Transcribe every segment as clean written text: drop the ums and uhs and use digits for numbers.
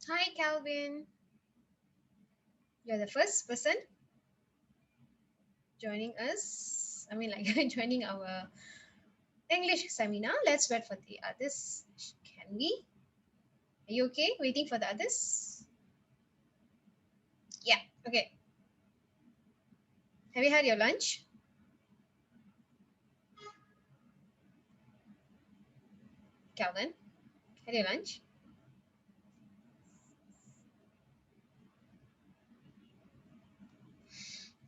Hi, Calvin. You're the first person joining us. I mean, like joining our English seminar. Let's wait for the others. Can we? Are you okay waiting for the others? Yeah, okay. Have you had your lunch? Calvin, had your lunch?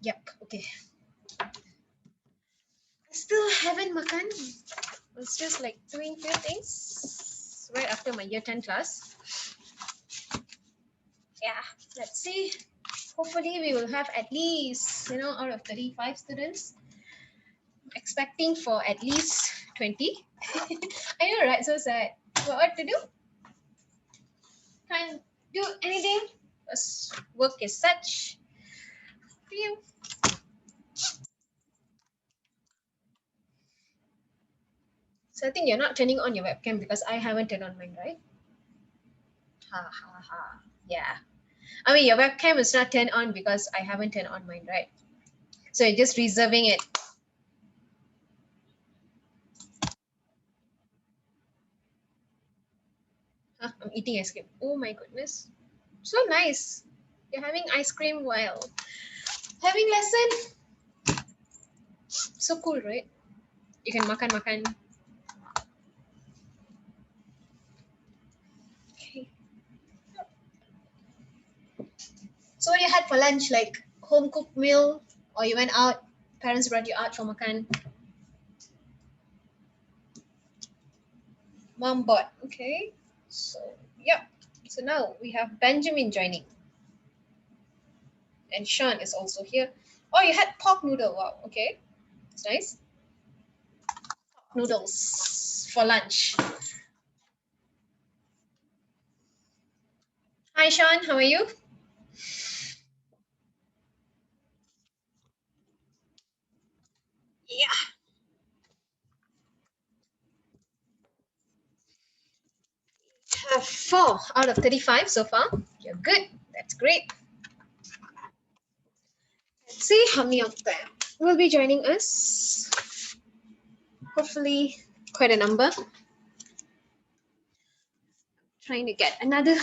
Yep, okay. I still haven't makan. It's just like doing few things right after my year 10 class. Yeah, let's see. Hopefully we will have at least, out of 35 students, expecting for at least 20. I know, right? So sad. But what to do? Can't do anything. Because work is such. Phew. So I think you're not turning on your webcam because I haven't turned on mine, right? Ha ha ha. Yeah. I mean, your webcam is not turned on because I haven't turned on mine, right? So you're just reserving it. Huh? I'm eating ice cream. Oh my goodness. So nice. You're having ice cream while having lesson. So cool, right? You can makan. Okay. So what you had for lunch, like home cooked meal, or you went out, parents brought you out for makan? Mom bought. Okay. So yep. So now we have Benjamin joining. And Sean is also here. Oh, you had pork noodle. Wow, okay. It's nice. Noodles for lunch. Hi Sean, how are you? Yeah. Have 4 out of 35 so far. You're good. That's great. Let's see how many of them will be joining us. Hopefully, quite a number. Trying to get another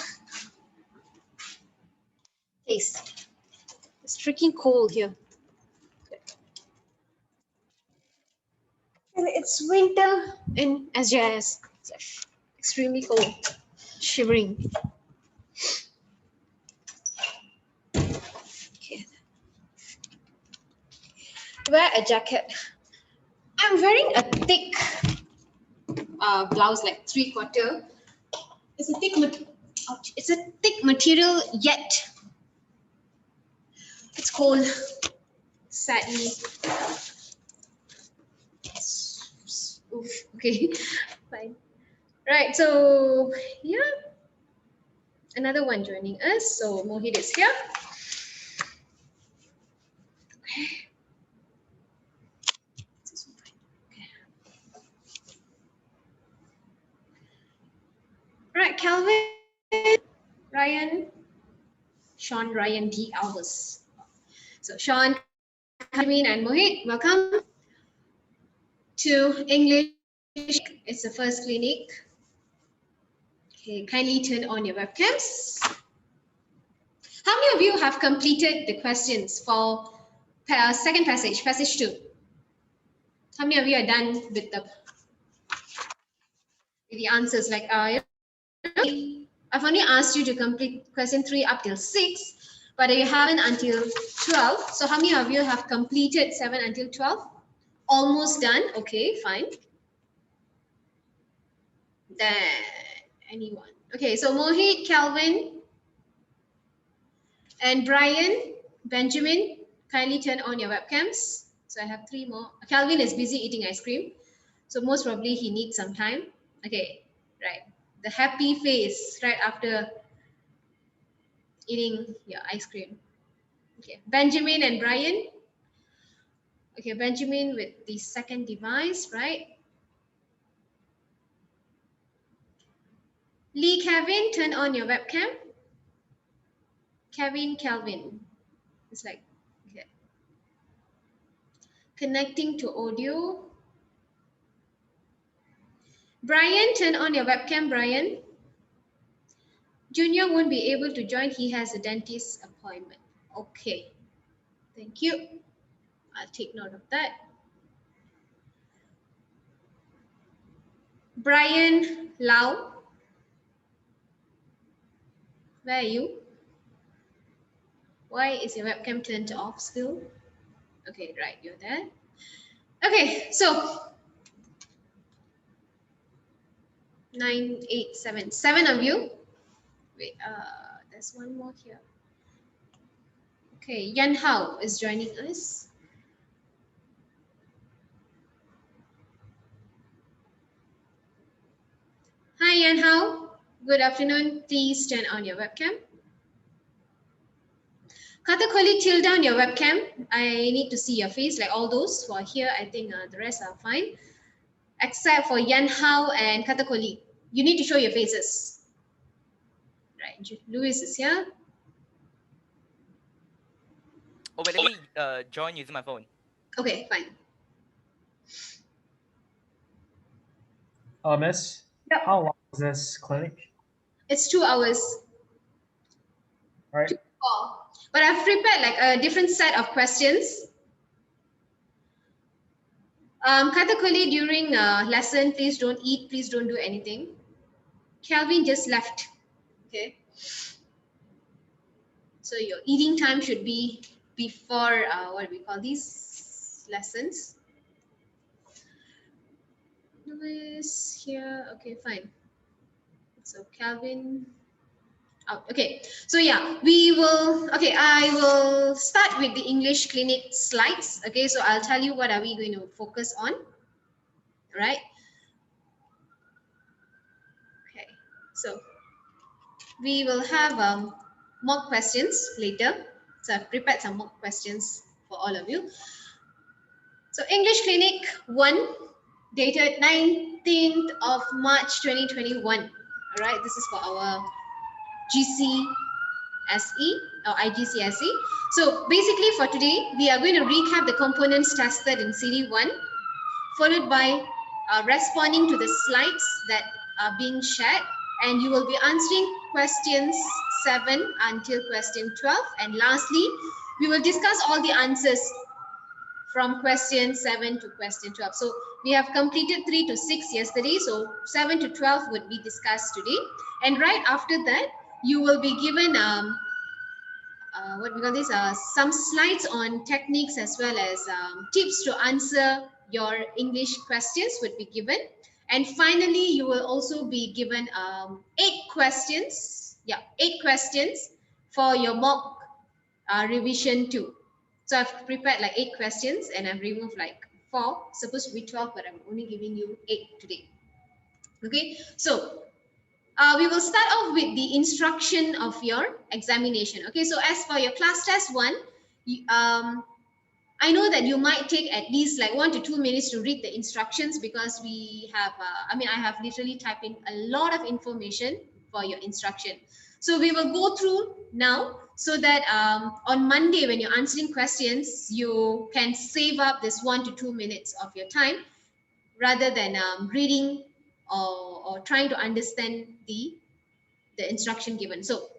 taste. It's freaking cold here. And it's winter in SJS. It's extremely cold. Shivering. Okay. Wear a jacket. I'm wearing a thick blouse, like 3/4. It's a it's a thick material, yet it's cold. Sadly. Oof. Okay, fine. Right. So yeah, another one joining us. So Mohit is here. Okay. Right, Calvin, Ryan, Sean, Ryan, D. Albus. So Sean, Calvin, and Mohit, welcome to English. It's the first clinic. Okay, kindly turn on your webcams. How many of you have completed the questions for second passage, passage 2? How many of you are done with the answers? Like, I've only asked you to complete question 3 up till 6, but you haven't until 12. So how many of you have completed 7 until 12? Almost done. Okay, fine. Then anyone? Okay, so Mohit, Calvin, and Brian, Benjamin, kindly turn on your webcams. So I have 3 more. Calvin is busy eating ice cream. So most probably he needs some time. Okay, right. The happy face right after eating your ice cream. Okay, Benjamin and Brian. Okay, Benjamin with the second device, right? Lee, Kevin, turn on your webcam. Calvin. It's like, okay. Connecting to audio. Brian, turn on your webcam, Brian. Junior won't be able to join. He has a dentist appointment. Okay. Thank you. I'll take note of that. Brian Lau. Where are you? Why is your webcam turned off still? Okay, right, you're there. Okay, so 9, 8, 7, 7 of you. Wait, there's one more here. Okay, Yan Hao is joining us. Hi, Yan Hao. Good afternoon. Please turn on your webcam. Katakoli, tilt down your webcam. I need to see your face, like all those who are here. I think the rest are fine. Except for Yan Hao and Katakoli. You need to show your faces. Right, Louis is here. Oh, wait, let me join using my phone. Okay, fine. Miss, Yep. how long is this clinic? It's 2 hours. All right. But I've prepared like a different set of questions. Katakoli, during lesson, please don't eat, please don't do anything. Calvin just left. Okay. So your eating time should be before what do we call these lessons? Louis here. Okay, fine. So Calvin out. Okay, so yeah, we will, okay, I will start with the English clinic slides. Okay, so I'll tell you what are we going to focus on, right? Okay, so we will have mock questions later. So I've prepared some mock questions for all of you. So English clinic 1, dated 19th of March 2021. All right, this is for our GCSE or IGCSE. So basically for today, we are going to recap the components tested in CD 1, followed by responding to the slides that are being shared, and you will be answering questions 7 until question 12, and lastly, we will discuss all the answers from question 7 to question 12. So we have completed 3 to 6 yesterday, so 7 to 12 would be discussed today, and right after that, you will be given what we call this, some slides on techniques as well as tips to answer your English questions would be given. And finally, you will also be given 8 questions. Yeah, 8 questions for your mock revision 2. So I've prepared like 8 questions and I've removed like 4. Supposed to be 12, but I'm only giving you 8 today. Okay, so we will start off with the instruction of your examination. Okay, so as for your class test 1, I know that you might take at least like 1 to 2 minutes to read the instructions, because we have, I have literally typed in a lot of information for your instruction. So we will go through now so that on Monday when you're answering questions, you can save up this 1 to 2 minutes of your time rather than reading or trying to understand the instruction given. So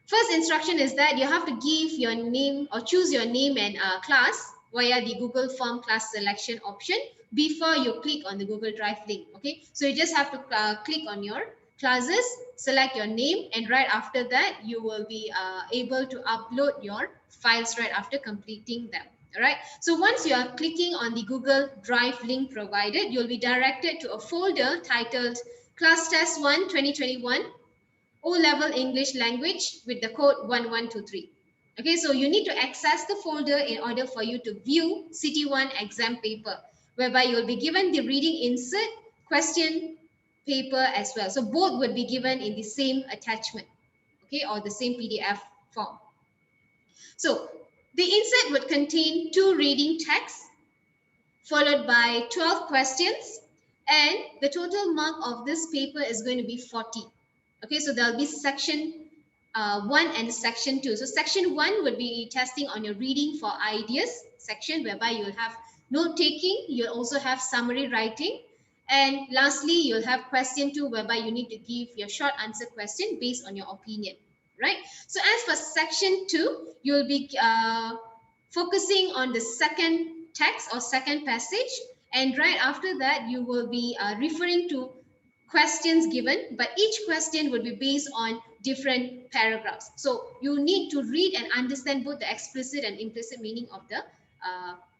first instruction is that you have to give your name or choose your name and class via the Google Form class selection option before you click on the Google Drive link. Okay, so you just have to click on your classes, select your name, and right after that you will be able to upload your files right after completing them. All right, so once you are clicking on the Google Drive link provided, you'll be directed to a folder titled Class Test 1 2021 O-Level English Language with the code 1123. Okay, so you need to access the folder in order for you to view City 1 exam paper, whereby you'll be given the reading insert question paper as well. So both would be given in the same attachment, okay, or the same PDF form. So the insert would contain 2 reading texts followed by 12 questions, and the total mark of this paper is going to be 40. Okay, so there'll be section 1 and section 2. So section 1 would be testing on your reading for ideas section, whereby you'll have note taking, you'll also have summary writing, and lastly you'll have question 2, whereby you need to give your short answer question based on your opinion, right? So as for section 2, you'll be focusing on the second text or second passage, and right after that you will be referring to questions given, but each question would be based on different paragraphs. So you need to read and understand both the explicit and implicit meaning of the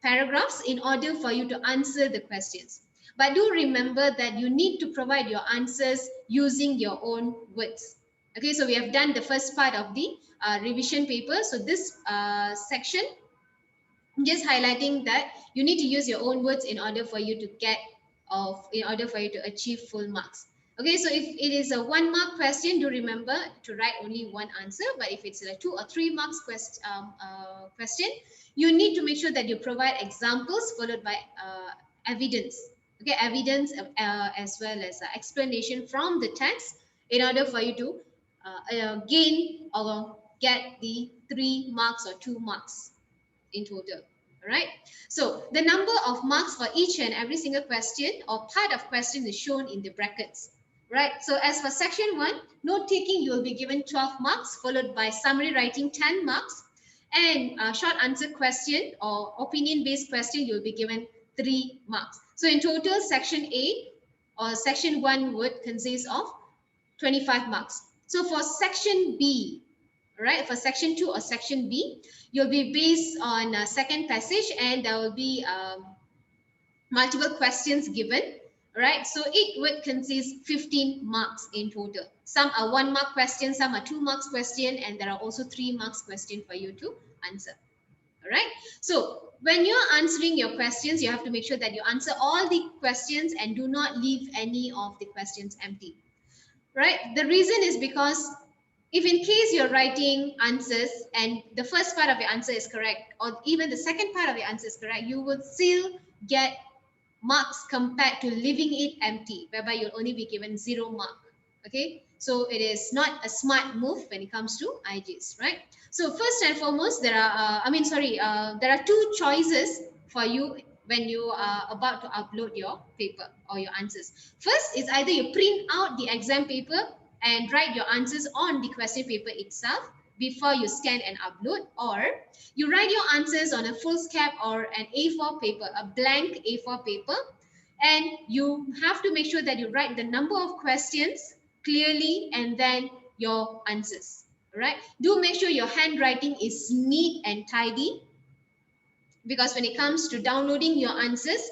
paragraphs in order for you to answer the questions. But do remember that you need to provide your answers using your own words. Okay, so we have done the first part of the revision paper. So this section, just highlighting that you need to use your own words in order for you to get in order for you to achieve full marks. Okay, so if it is a 1 mark question, do remember to write only one answer. But if it's a 2 or 3 marks question, you need to make sure that you provide examples followed by evidence. Okay, evidence as well as explanation from the text in order for you to gain or get the 3 marks or 2 marks in total. All right. So the number of marks for each and every single question or part of question is shown in the brackets. Right. So as for section 1, note taking, you will be given 12 marks, followed by summary writing 10 marks, and short answer question or opinion based question, you will be given 3 marks. So in total, section A or section 1 would consist of 25 marks. So for section B, right, for section 2 or section B, you'll be based on a second passage, and there will be multiple questions given, right? So it would consist 15 marks in total. Some are 1 mark question, some are 2 marks question, and there are also 3 marks question for you to answer. All right. So when you're answering your questions, you have to make sure that you answer all the questions and do not leave any of the questions empty. Right? The reason is because if in case you're writing answers and the first part of your answer is correct, or even the second part of your answer is correct, you will still get marks compared to leaving it empty, whereby you'll only be given 0 mark. Okay, so it is not a smart move when it comes to IGs, right? So first and foremost, there are there are 2 choices for you when you are about to upload your paper or your answers. First is either you print out the exam paper and write your answers on the question paper itself before you scan and upload, or you write your answers on a foolscap or an A4 paper, a blank A4 paper, and you have to make sure that you write the number of questions clearly and then your answers. All right, do make sure your handwriting is neat and tidy, because when it comes to downloading your answers,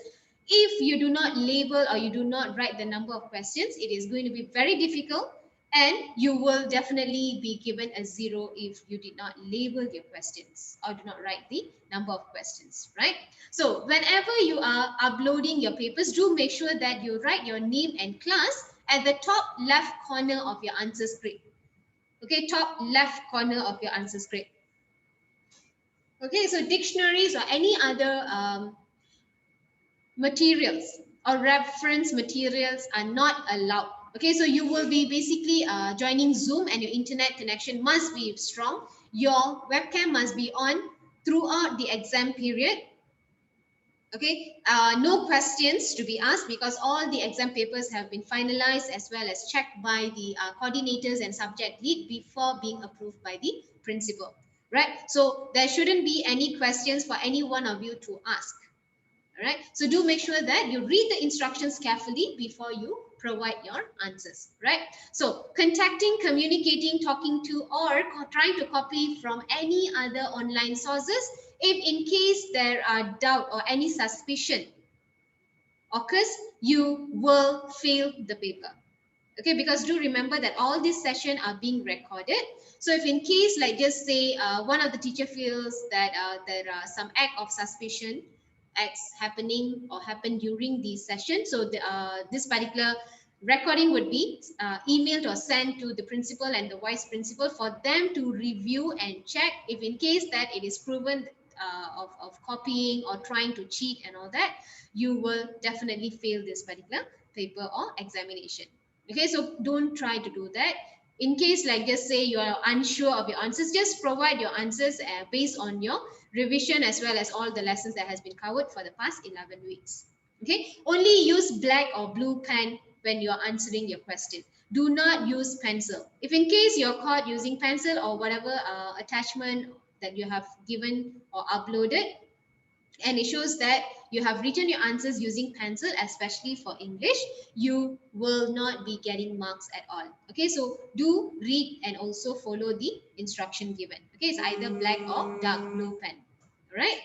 if you do not label or you do not write the number of questions, it is going to be very difficult, and you will definitely be given a 0 if you did not label your questions or do not write the number of questions, right? So whenever you are uploading your papers, do make sure that you write your name and class at the top left corner of your answer script. Okay, top left corner of your answer script. Okay, so dictionaries or any other materials or reference materials are not allowed. Okay, so you will be basically joining Zoom, and your internet connection must be strong. Your webcam must be on throughout the exam period. Okay, no questions to be asked, because all the exam papers have been finalized as well as checked by the coordinators and subject lead before being approved by the principal, right? So there shouldn't be any questions for any one of you to ask. All right, so do make sure that you read the instructions carefully before you provide your answers, right? So contacting, communicating, talking to, or trying to copy from any other online sources, if in case there are doubt or any suspicion occurs, you will fail the paper. Okay, because do remember that all these sessions are being recorded. So if in case, like just say one of the teacher feels that there are some act of suspicion acts happening or happened during the session, so this particular recording would be emailed or sent to the principal and the vice principal for them to review and check. If in case that it is proven of copying or trying to cheat and all that, you will definitely fail this particular paper or examination. Okay, so don't try to do that. In case, like, just say you are unsure of your answers, just provide your answers based on your revision as well as all the lessons that has been covered for the past 11 weeks. Okay, only use black or blue pen when you're answering your question. Do not use pencil. If in case you're caught using pencil or whatever attachment that you have given or uploaded, and it shows that you have written your answers using pencil, especially for English, you will not be getting marks at all. Okay, so do read and also follow the instruction given. Okay, it's either black or dark blue pen. All right.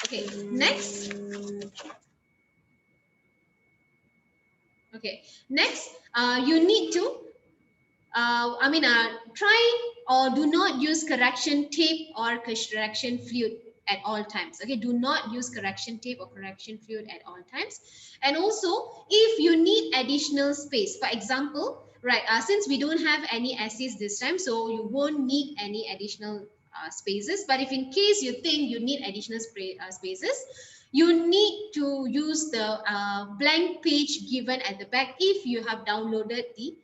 Okay, next. Okay, next, you need to try or do not use correction tape or correction fluid at all times. Okay, do not use correction tape or correction fluid at all times. And also, if you need additional space, for example, right, since we don't have any essays this time, so you won't need any additional spaces. But if in case you think you need additional spaces, you need to use the blank page given at the back if you have downloaded the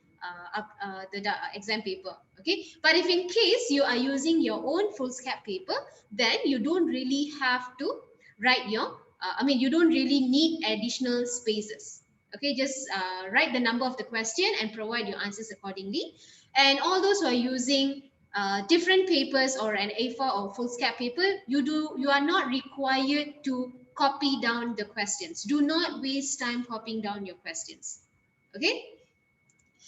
exam paper. Okay, but if in case you are using your own foolscap paper, then you don't really have to write your you don't really need additional spaces. Okay, just write the number of the question and provide your answers accordingly. And all those who are using different papers or an A4 or foolscap paper, you are not required to copy down the questions. Do not waste time copying down your questions. Okay,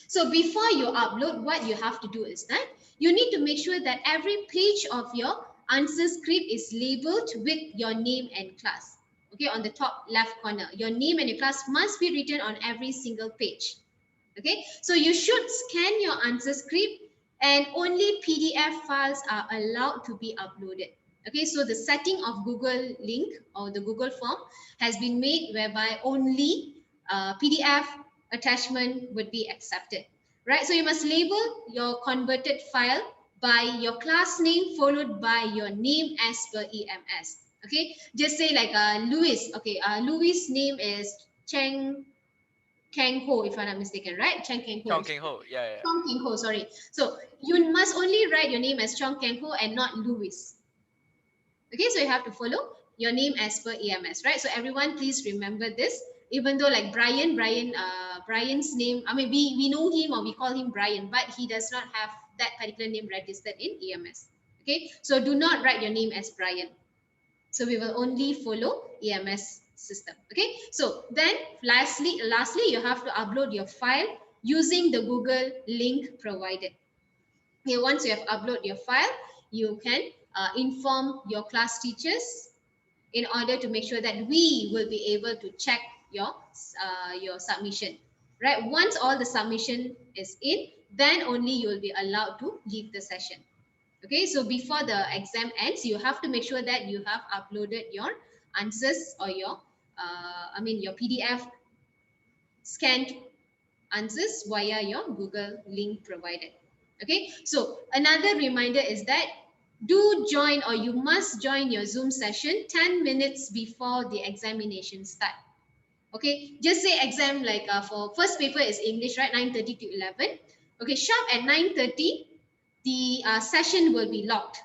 so before you upload, what you have to do is that you need to make sure that every page of your answer script is labeled with your name and class. Okay, on the top left corner, your name and your class must be written on every single page. Okay, so you should scan your answer script and only PDF files are allowed to be uploaded. Okay, so the setting of Google link or the Google form has been made whereby only PDF attachment would be accepted, right? So you must label your converted file by your class name followed by your name as per EMS. Okay, just say like Louis. Okay, Louis' name is Kang Ho, if I'm not mistaken, right? Chang Kang Ho. Chong King Ho. Yeah, yeah. Chong Kang Ho, sorry. So you must only write your name as Chong Kang Ho and not Louis. Okay, so you have to follow your name as per EMS, right? So everyone, please remember this. Even though like Brian's name, we know him or we call him Brian, but he does not have that particular name registered in EMS. Okay, so do not write your name as Brian. So we will only follow EMS system. Okay, so then lastly, you have to upload your file using the Google link provided. Okay, once you have uploaded your file, you can inform your class teachers in order to make sure that we will be able to check your submission. Right, once all the submission is in, then only you will be allowed to leave the session. Okay, so before the exam ends, you have to make sure that you have uploaded your answers or your your PDF scanned answers via your Google link provided. Okay, so another reminder is that do join or you must join your Zoom session 10 minutes before the examination start. Okay, just say exam like for first paper is English, right? 9:30 to 11. Okay, sharp at 9:30, the session will be locked.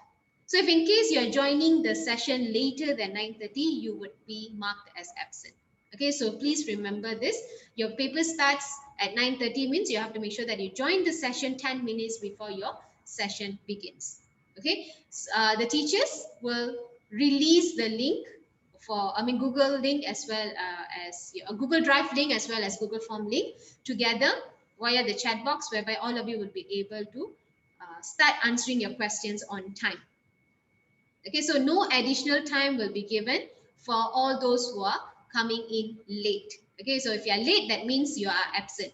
So if in case you're joining the session later than 9:30, you would be marked as absent. Okay, so please remember this. Your paper starts at 9:30 means you have to make sure that you join the session 10 minutes before your session begins. Okay, the teachers will release the link for Google link as well as a Google Drive link as well as Google Form link together via the chat box, whereby all of you will be able to start answering your questions on time. Okay, so no additional time will be given for all those who are coming in late. Okay, so if you are late, that means you are absent.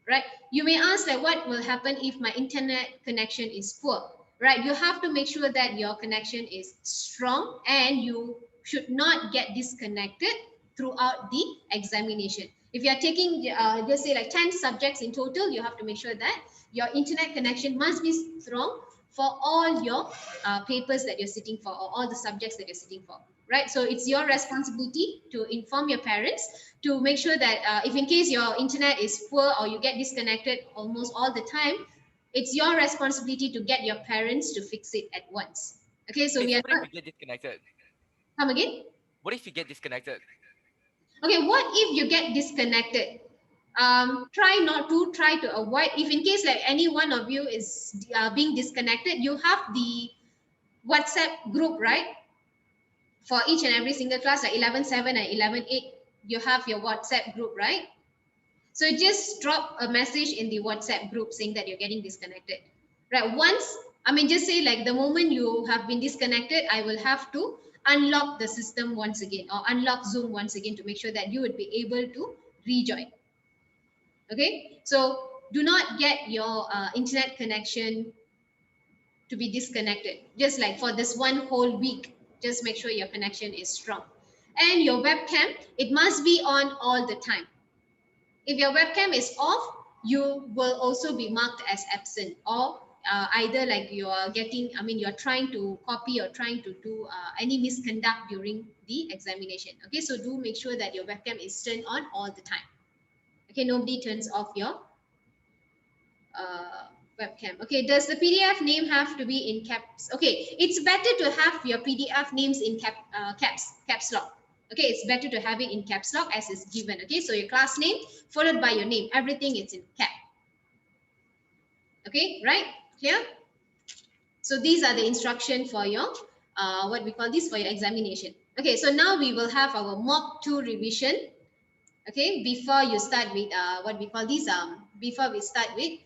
Right? You may ask that what will happen if my internet connection is poor? Right? You have to make sure that your connection is strong and you should not get disconnected throughout the examination. If you are taking, just say like 10 subjects in total, you have to make sure that your internet connection must be strong for all your papers that you're sitting for or all the subjects that you're sitting for. Right? So it's your responsibility to inform your parents to make sure that if in case your internet is poor or you get disconnected almost all the time, It's your responsibility to get your parents to fix it at once. Okay, so we are What if not. we get disconnected? Come again? What if you get disconnected? Okay, what if you get disconnected? Try not to, try to avoid. If in case like any one of you is being disconnected, you have the WhatsApp group, right? For each and every single class, like 11.7 and 11.8, you have your WhatsApp group, right? So just drop a message in the WhatsApp group saying that you're getting disconnected. Right. Once, I mean, just say like the moment you have been disconnected, I will have to unlock the system once again or unlock Zoom once again to make sure that you would be able to rejoin. Okay. So do not get your internet connection to be disconnected. Just like for this one whole week, just make sure your connection is strong. And your webcam, it must be on all the time. If your webcam is off, you will also be marked as absent, or either like you are getting, I mean, you're trying to copy or trying to do any misconduct during the examination. Okay, so do make sure that your webcam is turned on all the time. Okay, nobody turns off your uh, webcam. Okay, does the PDF name have to be in caps? Okay, it's better to have your PDF names in caps lock. Okay, it's better to have it in caps lock as is given. Okay, so your class name followed by your name, everything is in cap. Okay, right? Clear? So these are the instruction for your what we call this, for your examination. Okay, so now we will have our mock 2 revision. Okay, before you start with what we call this, before we start with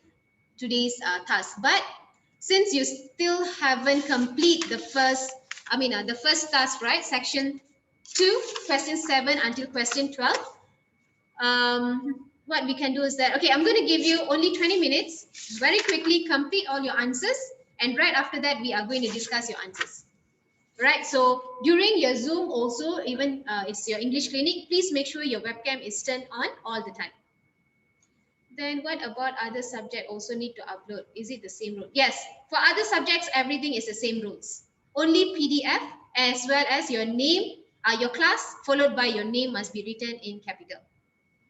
today's task. But since you still haven't complete the first, the first task, right? Section 2, question 7 until question 12. What we can do is that, okay, I'm going to give you only 20 minutes. Very quickly complete all your answers. And right after that, we are going to discuss your answers. Right, so during your Zoom also, even it's your English clinic, please make sure your webcam is turned on all the time. Then what about other subject also need to upload? Is it the same rule? Yes, for other subjects, everything is the same rules. Only PDF as well as your name, your class, followed by your name must be written in capital.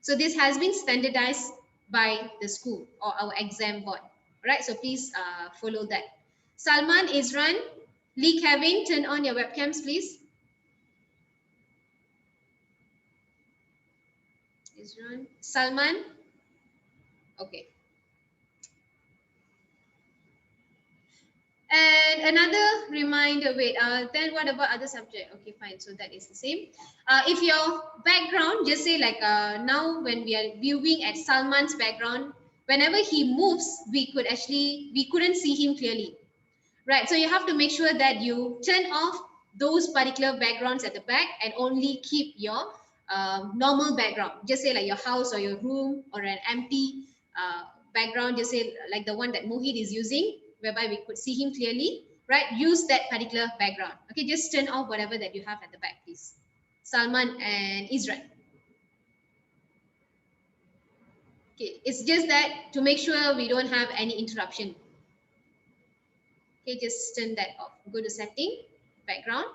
So this has been standardized by the school or our exam board. Right, so please follow that. Salman, Isran, Lee, Kevin, turn on your webcams, please. Isran, Salman. Okay. And another reminder, wait, then what about other subject? Okay, fine, so that is the same. If your background, just say like now when we are viewing at Salman's background, whenever he moves, we couldn't see him clearly. Right, so you have to make sure that you turn off those particular backgrounds at the back and only keep your normal background. Just say like your house or your room or an empty background, just say like the one that Mohit is using, whereby we could see him clearly, right? Use that particular background. Okay, just turn off whatever that you have at the back, please. Salman and Israel. Okay, it's just that to make sure we don't have any interruption. Okay, just turn that off. Go to setting, background,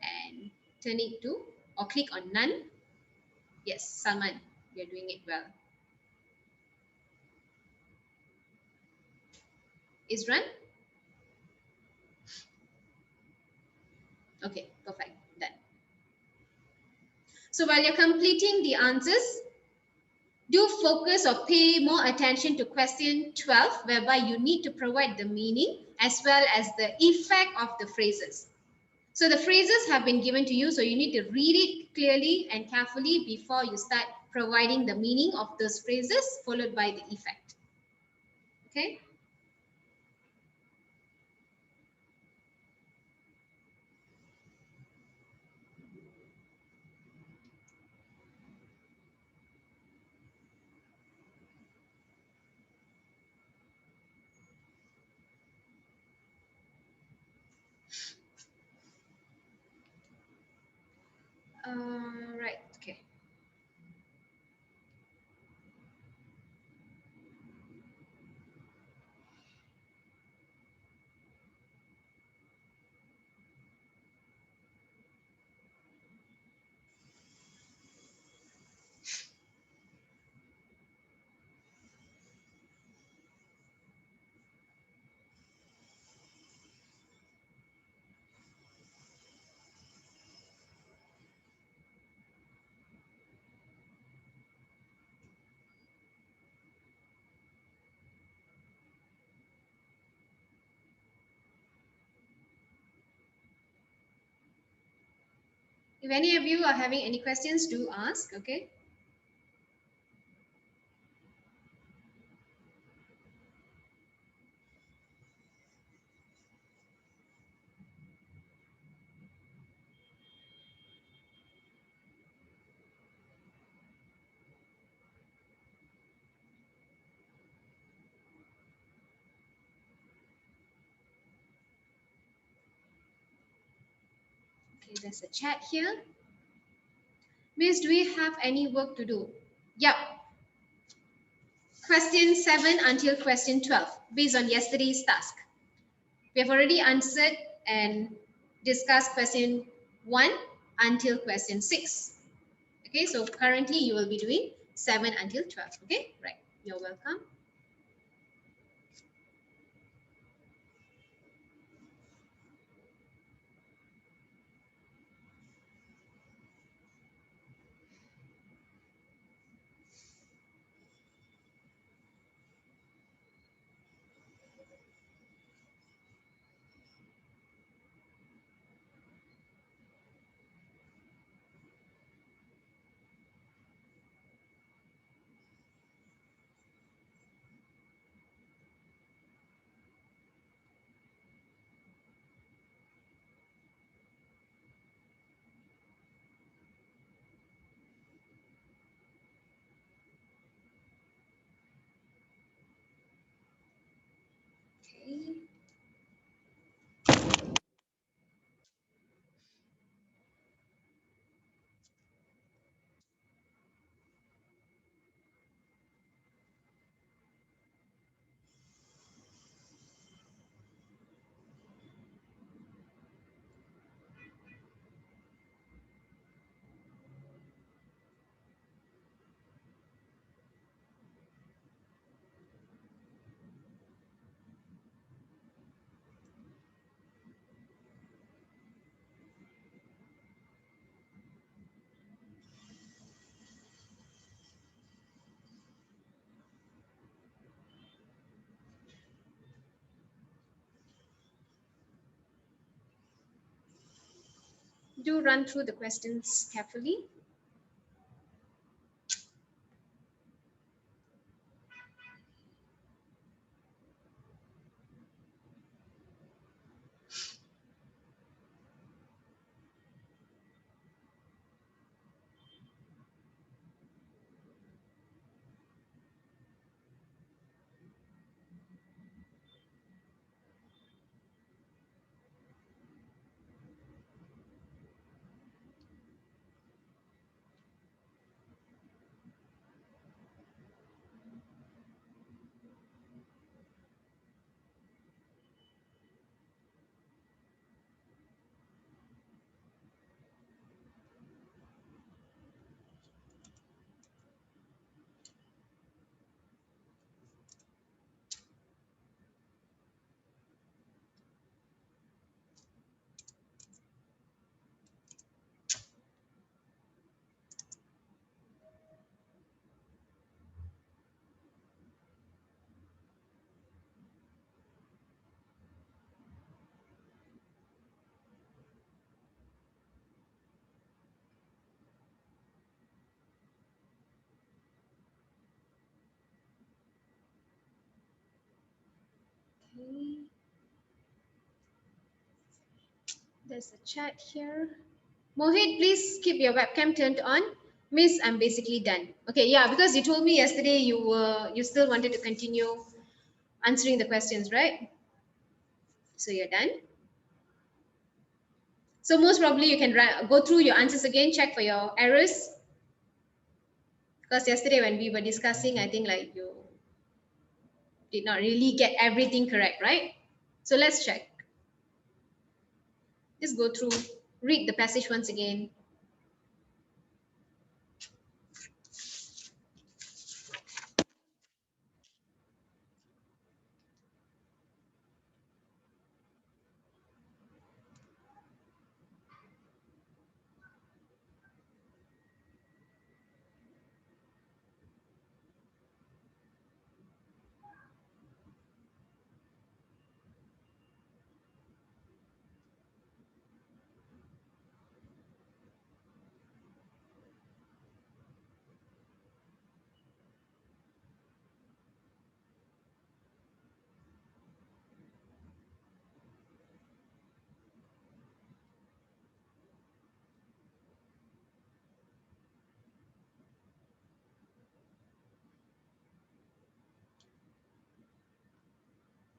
and turn it to, or click on none. Yes, Salman, you're doing it well. Isran? Okay, perfect, done. So while you're completing the answers, do focus or pay more attention to question 12, whereby you need to provide the meaning as well as the effect of the phrases. So the phrases have been given to you, so you need to read it clearly and carefully before you start providing the meaning of those phrases, followed by the effect. Okay? Right, okay. If any of you are having any questions, do ask, okay? Okay, there's a chat here. Miss, do we have any work to do? Yep. Question 7 until question 12, based on yesterday's task. We have already answered and discussed question 1 until question 6. Okay, so currently you will be doing 7 until 12. Okay, right. You're welcome. Okay. Do run through the questions carefully. Okay. There's a chat here. Mohit, please keep your webcam turned on. Miss, I'm basically done. Okay, yeah, because you told me yesterday you still wanted to continue answering the questions, right? So you're done. So most probably you can go through your answers again, check for your errors. Because yesterday when we were discussing, I think like you did not really get everything correct, right? So let's check. Just go through, read the passage once again.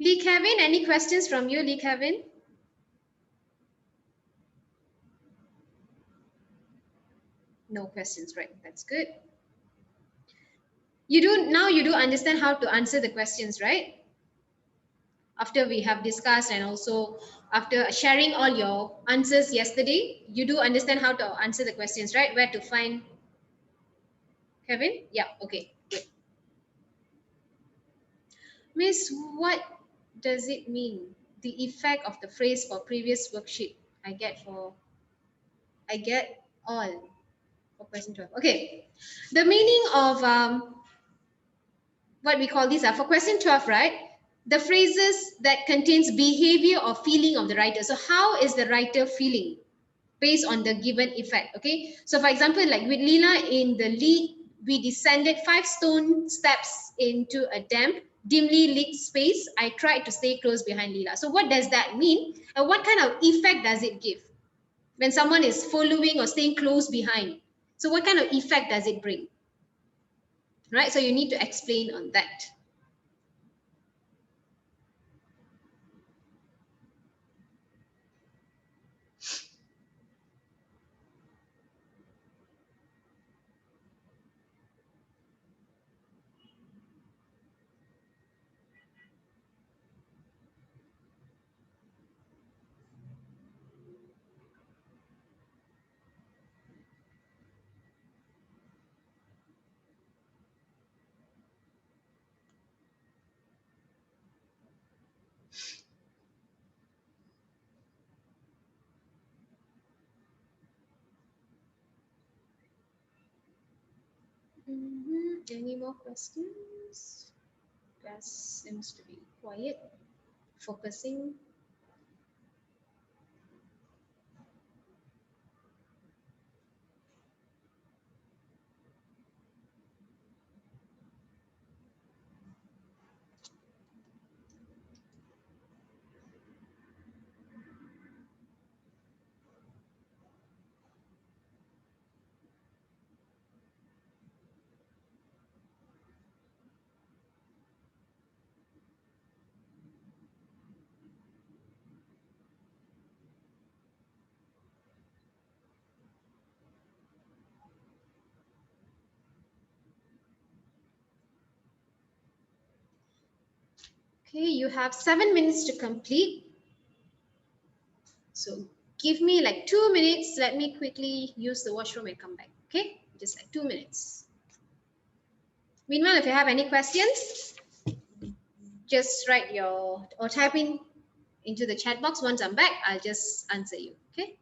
Lee Kevin, any questions from you, Lee Kevin? No questions, right? That's good. You do understand how to answer the questions, right? After we have discussed and also after sharing all your answers yesterday, you do understand how to answer the questions, right? Where to find Kevin? Yeah, okay, good. Miss, what does it mean? The effect of the phrase for previous worksheet. I get all for question 12. Okay. The meaning of what we call these are for question 12, right? The phrases that contains behavior or feeling of the writer. So how is the writer feeling based on the given effect? Okay. So for example, like with Leela in the lead, we descended 5 stone steps into a damp, dimly lit space. I tried to stay close behind Leela. So what does that mean? And what kind of effect does it give when someone is following or staying close behind? So what kind of effect does it bring? Right? So you need to explain on that. Any more questions? Class seems to be quiet, focusing. Okay, you have 7 minutes to complete. So give me like 2 minutes. Let me quickly use the washroom and come back. Okay, just like 2 minutes. Meanwhile, if you have any questions, just write your or type in into the chat box. Once I'm back, I'll just answer you. Okay.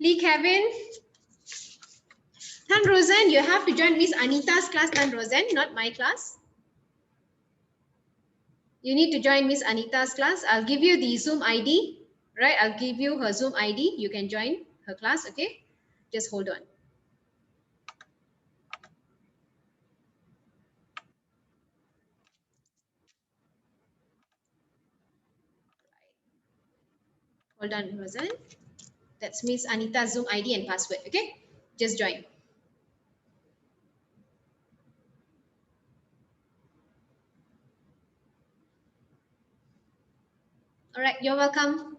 Lee Kevin, Tan Rosen, you have to join Miss Anita's class, Tan Rosen, not my class. You need to join Miss Anita's class. I'll give you the Zoom ID, right? I'll give you her Zoom ID. You can join her class, okay? Just hold on. Hold on, Rosen. That's Miss Anita's Zoom ID and password, okay? Just join. All right, you're welcome.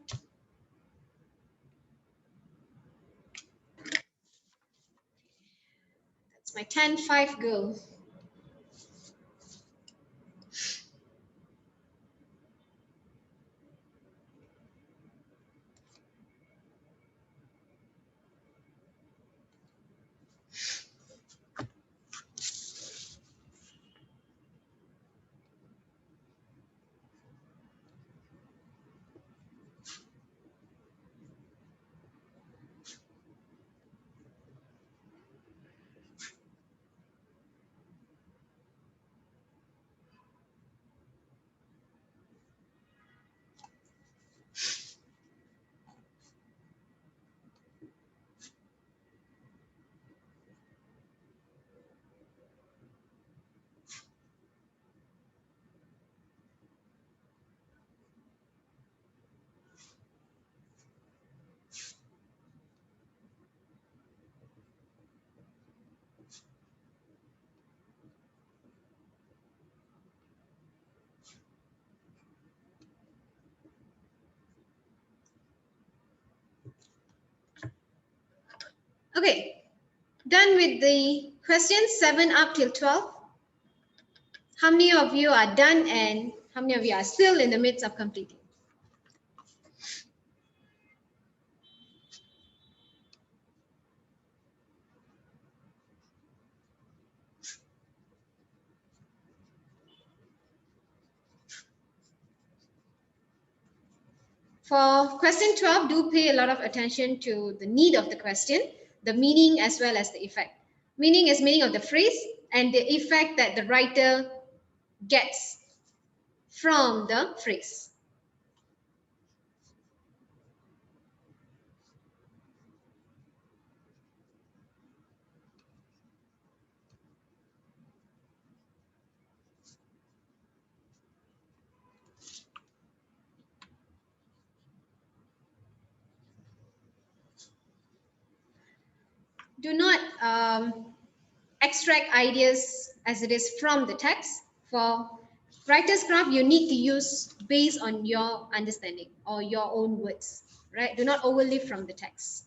That's my 10-5 girl. Okay, done with the questions 7 up till 12. How many of you are done and how many of you are still in the midst of completing? For question 12, do pay a lot of attention to the need of the question, the meaning as well as the effect. Meaning is meaning of the phrase and the effect that the writer gets from the phrase. Do not extract ideas as it is from the text. For writer's craft, you need to use based on your understanding or your own words, right? Do not overlive from the text.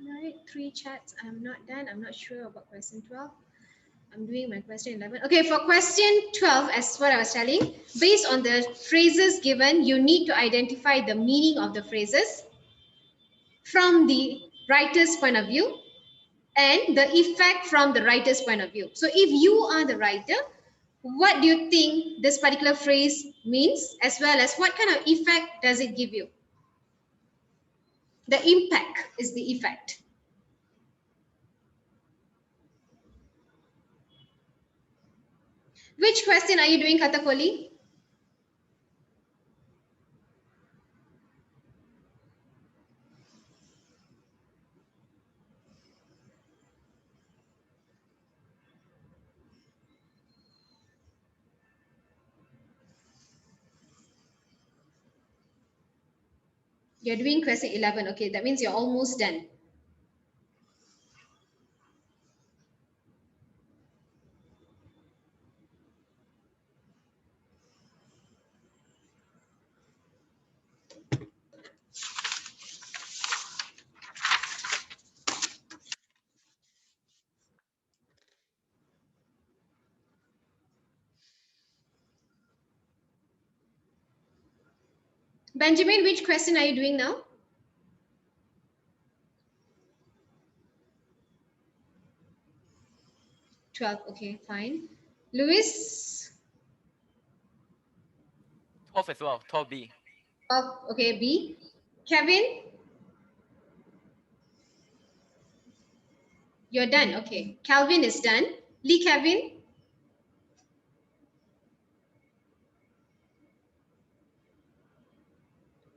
All right, 3 chats. I'm not done. I'm not sure about question 12. I'm doing my question 11. Okay, for question 12, as what I was telling, based on the phrases given, you need to identify the meaning of the phrases from the writer's point of view and the effect from the writer's point of view. So if you are the writer, what do you think this particular phrase means, as well as what kind of effect does it give you? The impact is the effect. Which question are you doing, Katakoli? You're doing question 11. Okay, that means you're almost done. Benjamin, which question are you doing now? Twelve. Okay, fine. Louis, 12 as well. 12B. 12. Okay, B. Kevin, you're done. Okay. Calvin is done. Lee Kevin,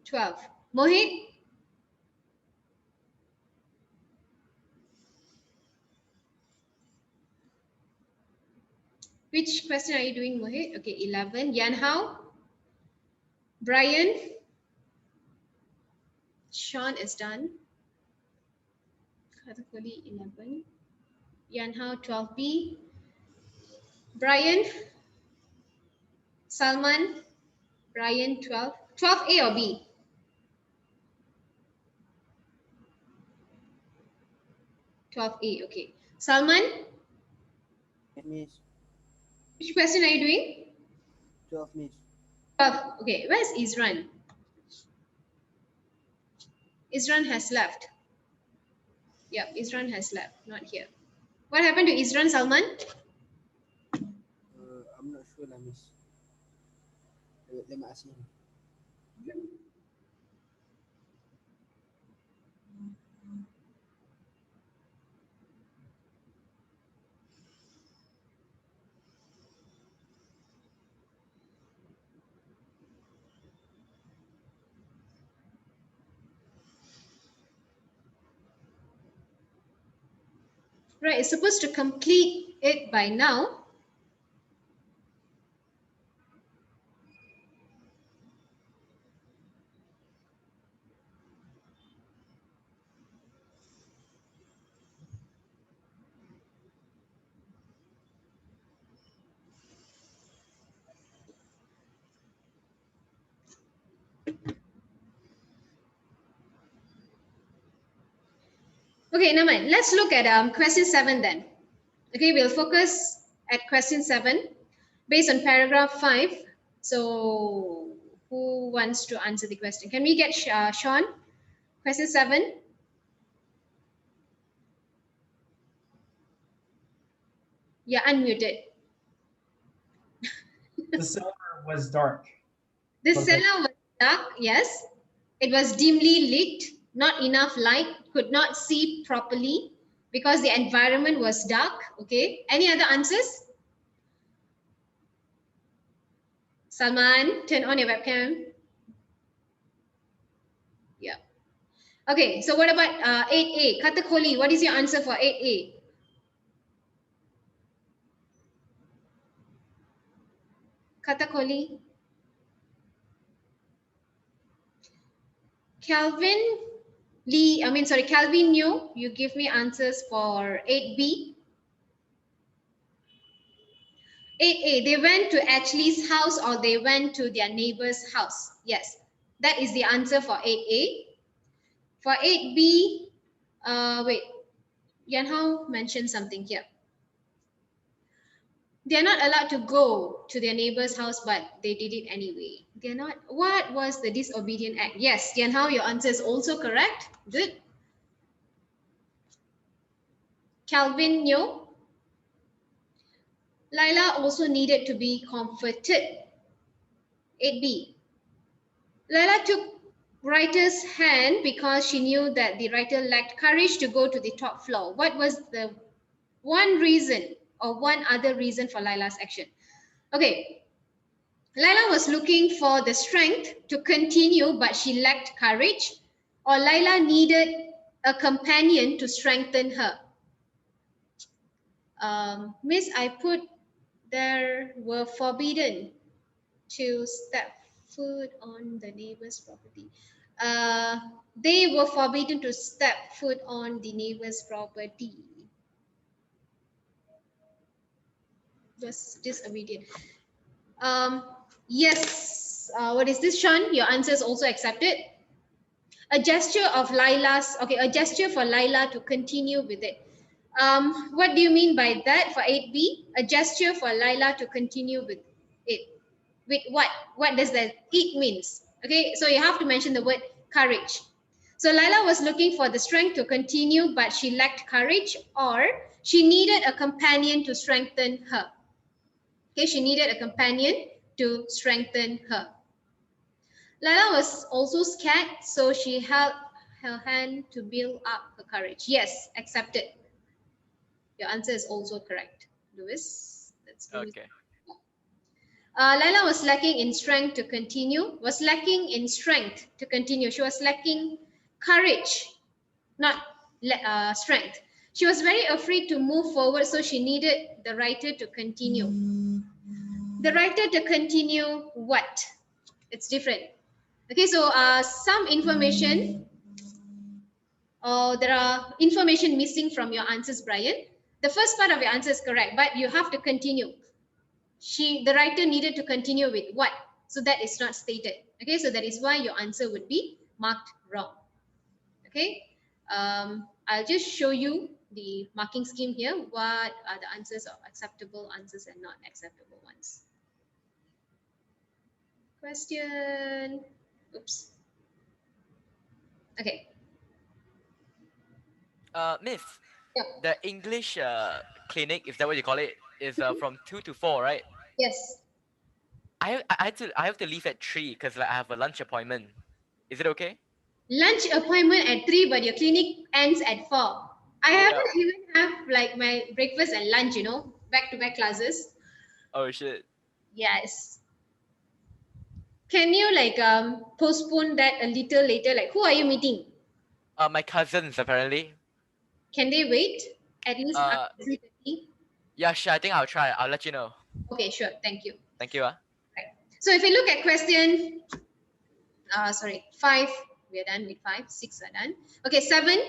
12. Mohit, which question are you doing, Mohit? Okay, 11. Yan Hao, Brian, Sean is done. Katakoli, 11. Yan Hao, 12B. Brian, Salman, Brian, 12. 12A or B? 12A, okay. Salman, Miss. which question are you doing? 12 Miss. 12. Okay, where's Isran? Isran has left. Yep, Isran has left, not here. What happened to Isran, Salman? I'm not sure lah, Miss. Let me ask him. Right, it's supposed to complete it by now. Okay, never mind. Let's look at question 7 then. Okay, we'll focus at question 7 based on paragraph 5. So, who wants to answer the question? Can we get Sean? Question 7. Yeah, unmuted. The cellar was dark. The Okay. cellar was dark, yes. It was dimly lit, not enough light, could not see properly because the environment was dark. Okay, any other answers? Salman, turn on your webcam. Yeah. Okay, so what about 8A? Katakoli, what is your answer for 8A? Katakoli. Calvin Calvin Neo, you give me answers for 8B. 8A, they went to Ashley's house or they went to their neighbor's house. Yes, that is the answer for 8A. For 8B, wait, Yanhao mentioned something here. They're not allowed to go to their neighbor's house, but they did it anyway. They're not. What was the disobedient act? Yes, Yanhao, your answer is also correct. Good. Calvin Nyo. Laila also needed to be comforted. 8B. Laila took writer's hand because she knew that the writer lacked courage to go to the top floor. What was the one reason or one other reason for Laila's action? Okay, Laila was looking for the strength to continue, but she lacked courage, or Laila needed a companion to strengthen her. Miss, I put there were forbidden to step foot on the neighbor's property. They were forbidden to step foot on the neighbor's property. Was disobedient. Yes. What is this, Sean? Your answer is also accepted. A gesture of Laila's, okay, a gesture for Laila to continue with it. What do you mean by that for 8B? A gesture for Laila to continue with it. With what? What does that it means? Okay, so you have to mention the word courage. So Laila was looking for the strength to continue, but she lacked courage, or she needed a companion to strengthen her. Okay, she needed a companion to strengthen her. Laila was also scared, so she held her hand to build up her courage. Yes, accepted. Your answer is also correct, Louis. That's Louis. Okay. Laila was lacking in strength to continue. Was lacking in strength to continue. She was lacking courage, not strength. She was very afraid to move forward, so she needed the writer to continue. The writer to continue what? It's different. Okay, so some information, there are information missing from your answers, Brian. The first part of your answer is correct, but you have to continue. The writer needed to continue with what? So that is not stated. Okay, so that is why your answer would be marked wrong. Okay, I'll just show you the marking scheme here. What are the answers of acceptable answers and not acceptable ones? Question. Oops. Okay. Miss, Yeah. the English clinic, is that what you call it, is from 2 to 4, right? Yes. I have to leave at 3 because like, I have a lunch appointment. Is it okay? Lunch appointment at 3, but your clinic ends at 4. I Yeah. haven't even have like my breakfast and lunch, back-to-back classes. Oh shit. Yes. Can you like postpone that a little later? Like, who are you meeting? My cousins apparently. Can they wait at least Uh, after 3:30? yeah, sure. I think I'll try. I'll let you know. Okay, sure. Thank you. Thank you. Right. So if you look at question, 5, we are done with 5. 6 are done. Okay, 7.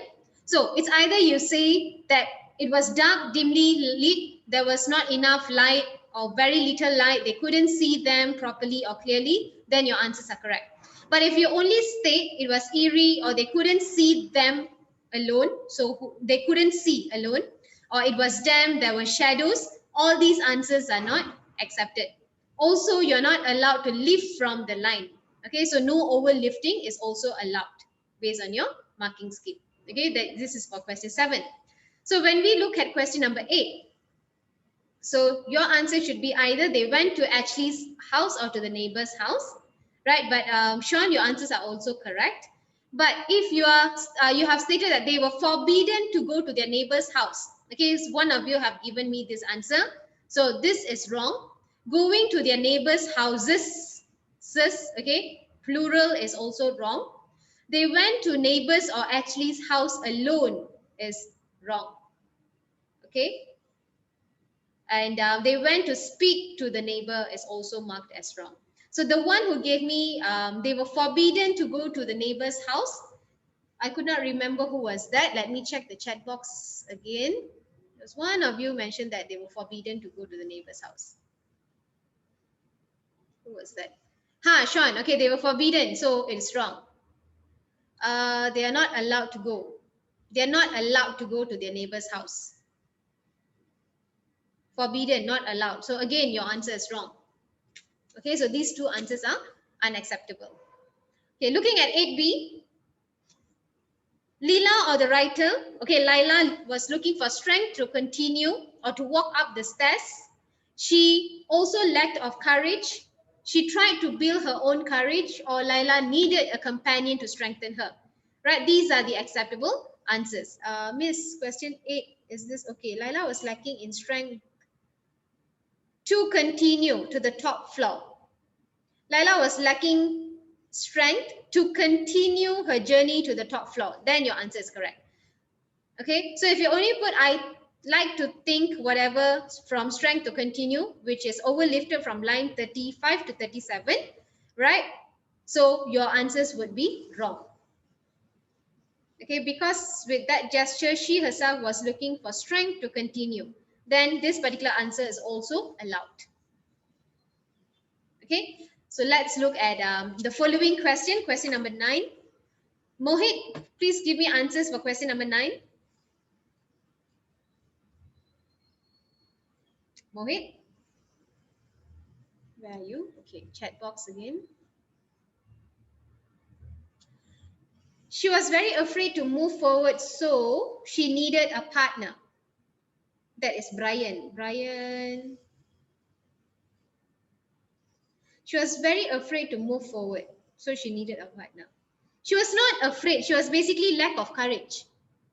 So it's either you say that it was dark, dimly lit, there was not enough light or very little light, they couldn't see them properly or clearly, then your answers are correct. But if you only state it was eerie or they couldn't see them alone, so they couldn't see alone, or it was damp, there were shadows, all these answers are not accepted. Also, you're not allowed to lift from the line. Okay, so no overlifting is also allowed based on your marking scheme. Okay, this is for question 7. So when we look at question number 8, so your answer should be either they went to Ashley's house or to the neighbor's house, right? But Sean, your answers are also correct. But if you have stated that they were forbidden to go to their neighbor's house, okay, so one of you have given me this answer, so this is wrong. Going to their neighbor's houses, okay, plural is also wrong. They went to neighbor's or Ashley's house alone is wrong. Okay, and they went to speak to the neighbor is also marked as wrong. So the one who gave me, they were forbidden to go to the neighbor's house. I could not remember who was that. Let me check the chat box again. There's one of you mentioned that they were forbidden to go to the neighbor's house. Who was that? Sean. Okay, they were forbidden, so it's wrong. They are not allowed to go. They are not allowed to go to their neighbor's house. Forbidden, not allowed. So again, your answer is wrong. Okay, so these two answers are unacceptable. Okay, looking at 8B, Leela or the writer, okay, Laila was looking for strength to continue or to walk up the stairs. She also lacked of courage. She tried to build her own courage, or Laila needed a companion to strengthen her. Right, these are the acceptable answers. Miss, question 8, is this okay? Laila was lacking in strength to continue to the top floor. Laila was lacking strength to continue her journey to the top floor. Then your answer is correct. Okay, so if you only put I like to think whatever from strength to continue, which is overlifted from line 35 to 37, right? So your answers would be wrong. Okay, because with that gesture, she herself was looking for strength to continue. Then this particular answer is also allowed. Okay, so let's look at the following question, question number 9. Mohit, please give me answers for question number 9. Mohit, where are you? Okay, chat box again. She was very afraid to move forward, so she needed a partner. That is Brian. Brian. She was very afraid to move forward, so she needed a partner. She was not afraid. She was basically lack of courage.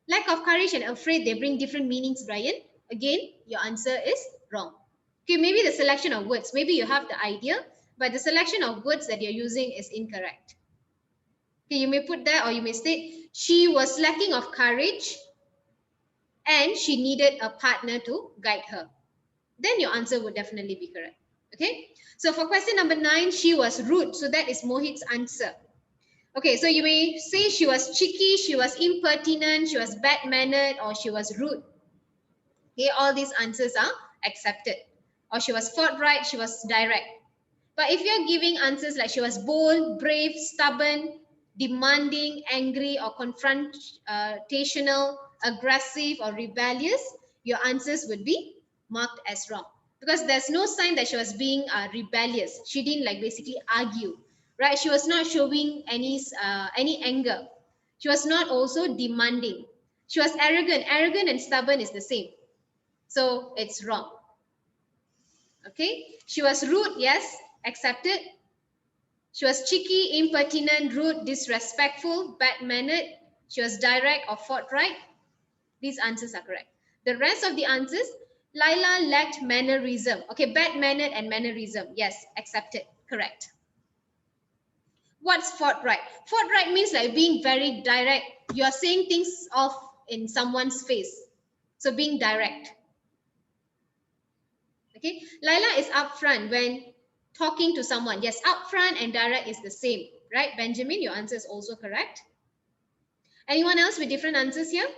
Lack of courage and afraid, they bring different meanings, Brian. Again, your answer is wrong. Okay, maybe the selection of words. Maybe you have the idea, but the selection of words that you're using is incorrect. Okay, you may put that or you may state, she was lacking of courage and she needed a partner to guide her. Then your answer would definitely be correct. Okay, so for question number 9, she was rude. So that is Mohit's answer. Okay, so you may say she was cheeky, she was impertinent, she was bad-mannered, or she was rude. Okay, all these answers are accepted. Or she was forthright, she was direct. But if you're giving answers like she was bold, brave, stubborn, demanding, angry, or confrontational, aggressive, or rebellious, your answers would be marked as wrong. Because there's no sign that she was being rebellious. She didn't like basically argue, right? She was not showing any anger. She was not also demanding. She was arrogant. Arrogant and stubborn is the same. So it's wrong. Okay, she was rude, yes, accepted. She was cheeky, impertinent, rude, disrespectful, bad-mannered. She was direct or forthright. These answers are correct. The rest of the answers, Laila lacked mannerism. Okay, bad-mannered and mannerism. Yes, accepted, correct. What's forthright? Forthright means like being very direct. You are saying things off in someone's face. So being direct. Okay, Laila is upfront when talking to someone. Yes, upfront and direct is the same, right? Benjamin, your answer is also correct. Anyone else with different answers here?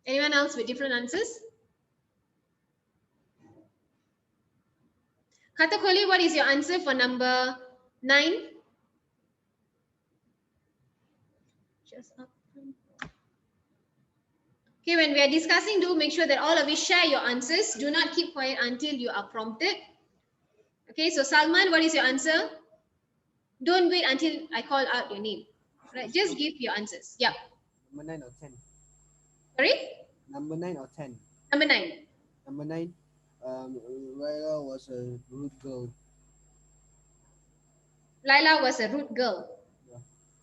Anyone else with different answers? Katakoli, what is your answer for number 9? Just upfront. Okay, when we are discussing, do make sure that all of you share your answers. Do not keep quiet until you are prompted. Okay, so Salman, what is your answer? Don't wait until I call out your name. Right, just give your answers. Yeah. Number 9 or 10? Sorry? Number 9 or 10? Number 9. Number 9, Raila was a rude girl. Laila was a rude girl. Yeah.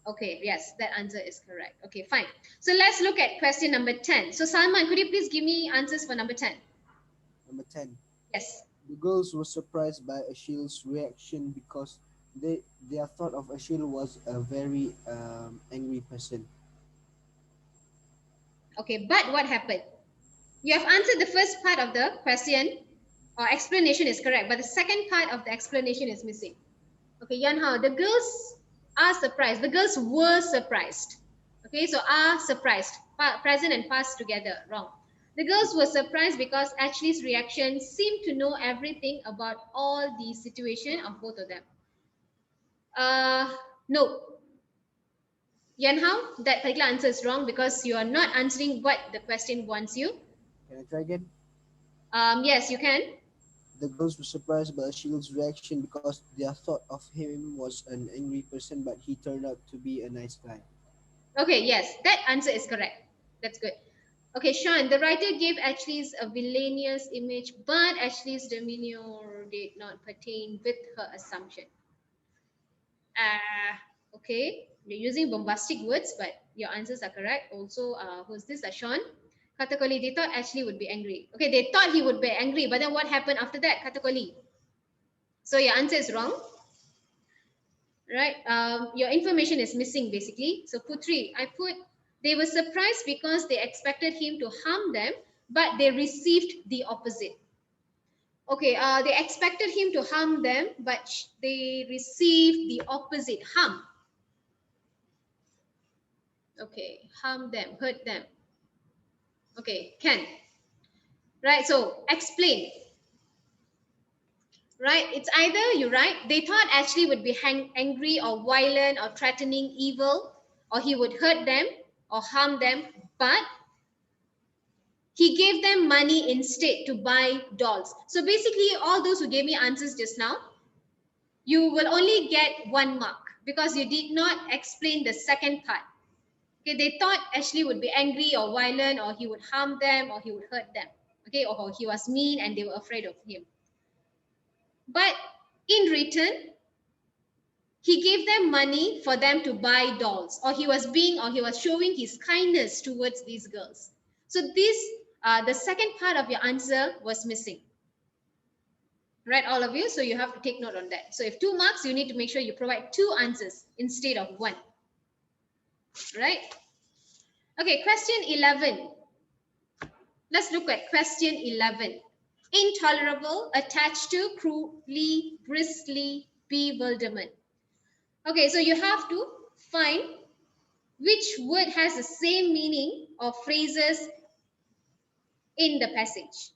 Okay, yes, that answer is correct. Okay, fine. So let's look at question number 10. So Salman, could you please give me answers for number 10? Number 10. Yes. The girls were surprised by Achilles' reaction because their thought of Achilles was a very angry person. Okay, but what happened? You have answered the first part of the question or explanation is correct, but the second part of the explanation is missing. Okay, Yanhao, the girls are surprised. The girls were surprised. Okay, so are surprised. Present and past together, wrong. The girls were surprised because Ashley's reaction seemed to know everything about all the situation of both of them. No. Yanhao, that particular answer is wrong because you are not answering what the question wants you. Can I try again? Yes, you can. The girls were surprised by Achilles' reaction because their thought of him was an angry person, but he turned out to be a nice guy. Okay, yes, that answer is correct. That's good. Okay, Sean, the writer gave Ashley's a villainous image, but Ashley's demeanor did not pertain with her assumption. Okay, you're using bombastic words, but your answers are correct. Also, who's this? Sean. Katakoli, they thought Ashley would be angry. Okay, they thought he would be angry, but then what happened after that, Katakoli? So your answer is wrong. Right? Your information is missing basically. So Putri, I put, they were surprised because they expected him to harm them, but they received the opposite. Okay, they expected him to harm them, but they received the opposite, harm. Okay, harm them, hurt them. Okay, Ken. Right, so explain. Right, it's either you're right, they thought Ashley would be angry or violent or threatening evil, or he would hurt them or harm them, but he gave them money instead to buy dolls. So basically, all those who gave me answers just now, you will only get 1 mark because you did not explain the second part. Okay, they thought Ashley would be angry or violent, or he would harm them, or he would hurt them. Okay, or he was mean and they were afraid of him. But in return, he gave them money for them to buy dolls, or he was showing his kindness towards these girls. So the second part of your answer was missing. Right, all of you? So you have to take note on that. So if 2 marks, you need to make sure you provide 2 answers instead of 1. Right? Okay, question 11. Let's look at question 11. Intolerable, attached to, crudely, briskly, bewilderment. Okay, so you have to find which word has the same meaning or phrases in the passage.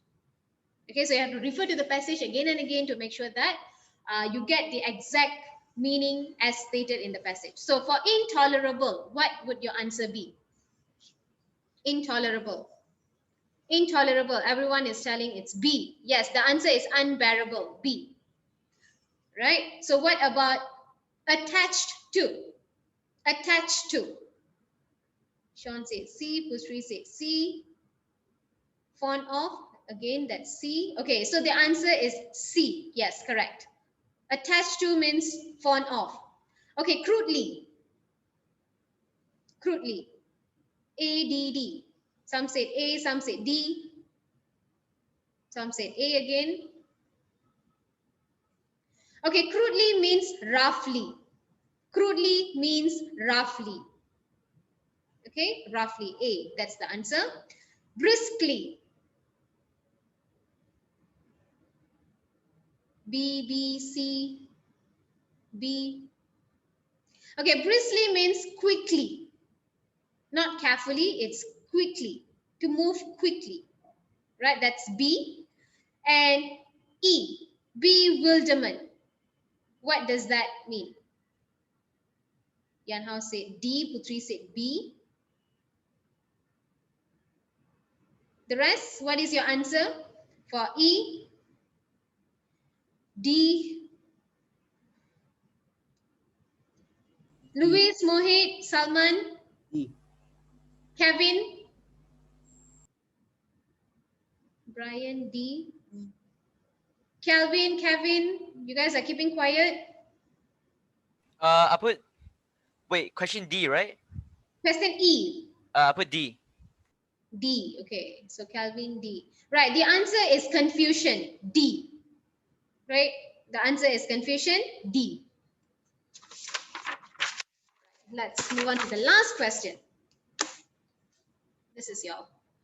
Okay, so you have to refer to the passage again and again to make sure that you get the exact meaning as stated in the passage. So for intolerable, what would your answer be? Intolerable. Intolerable, everyone is telling it's B. Yes, the answer is unbearable, B. Right? So what about attached to? Attached to. Sean said C, Pusri said C. Fond of, again that's C. Okay, so the answer is C. Yes, correct. Attached to means fond of. Okay, crudely. Crudely. ADD. Some said A, some said D. Some said A again. Okay, crudely means roughly. Crudely means roughly. Okay, roughly. A, that's the answer. Briskly. B, B, C, B. Okay, briskly means quickly. Not carefully, it's quickly. To move quickly. Right, that's B. And E, bewilderment. What does that mean? Yan Hao said D, Putri said B. The rest, what is your answer? For E, D, Louis, Mohit, Salman, D. Kevin, Brian, D. Kelvin, Kevin, you guys are keeping quiet. I put, wait, question D, right? Question E. I put D. D. Okay, so Calvin, D. Right, the answer is confusion, D. Right, the answer is confusion, D. Let's move on to the last question. This is your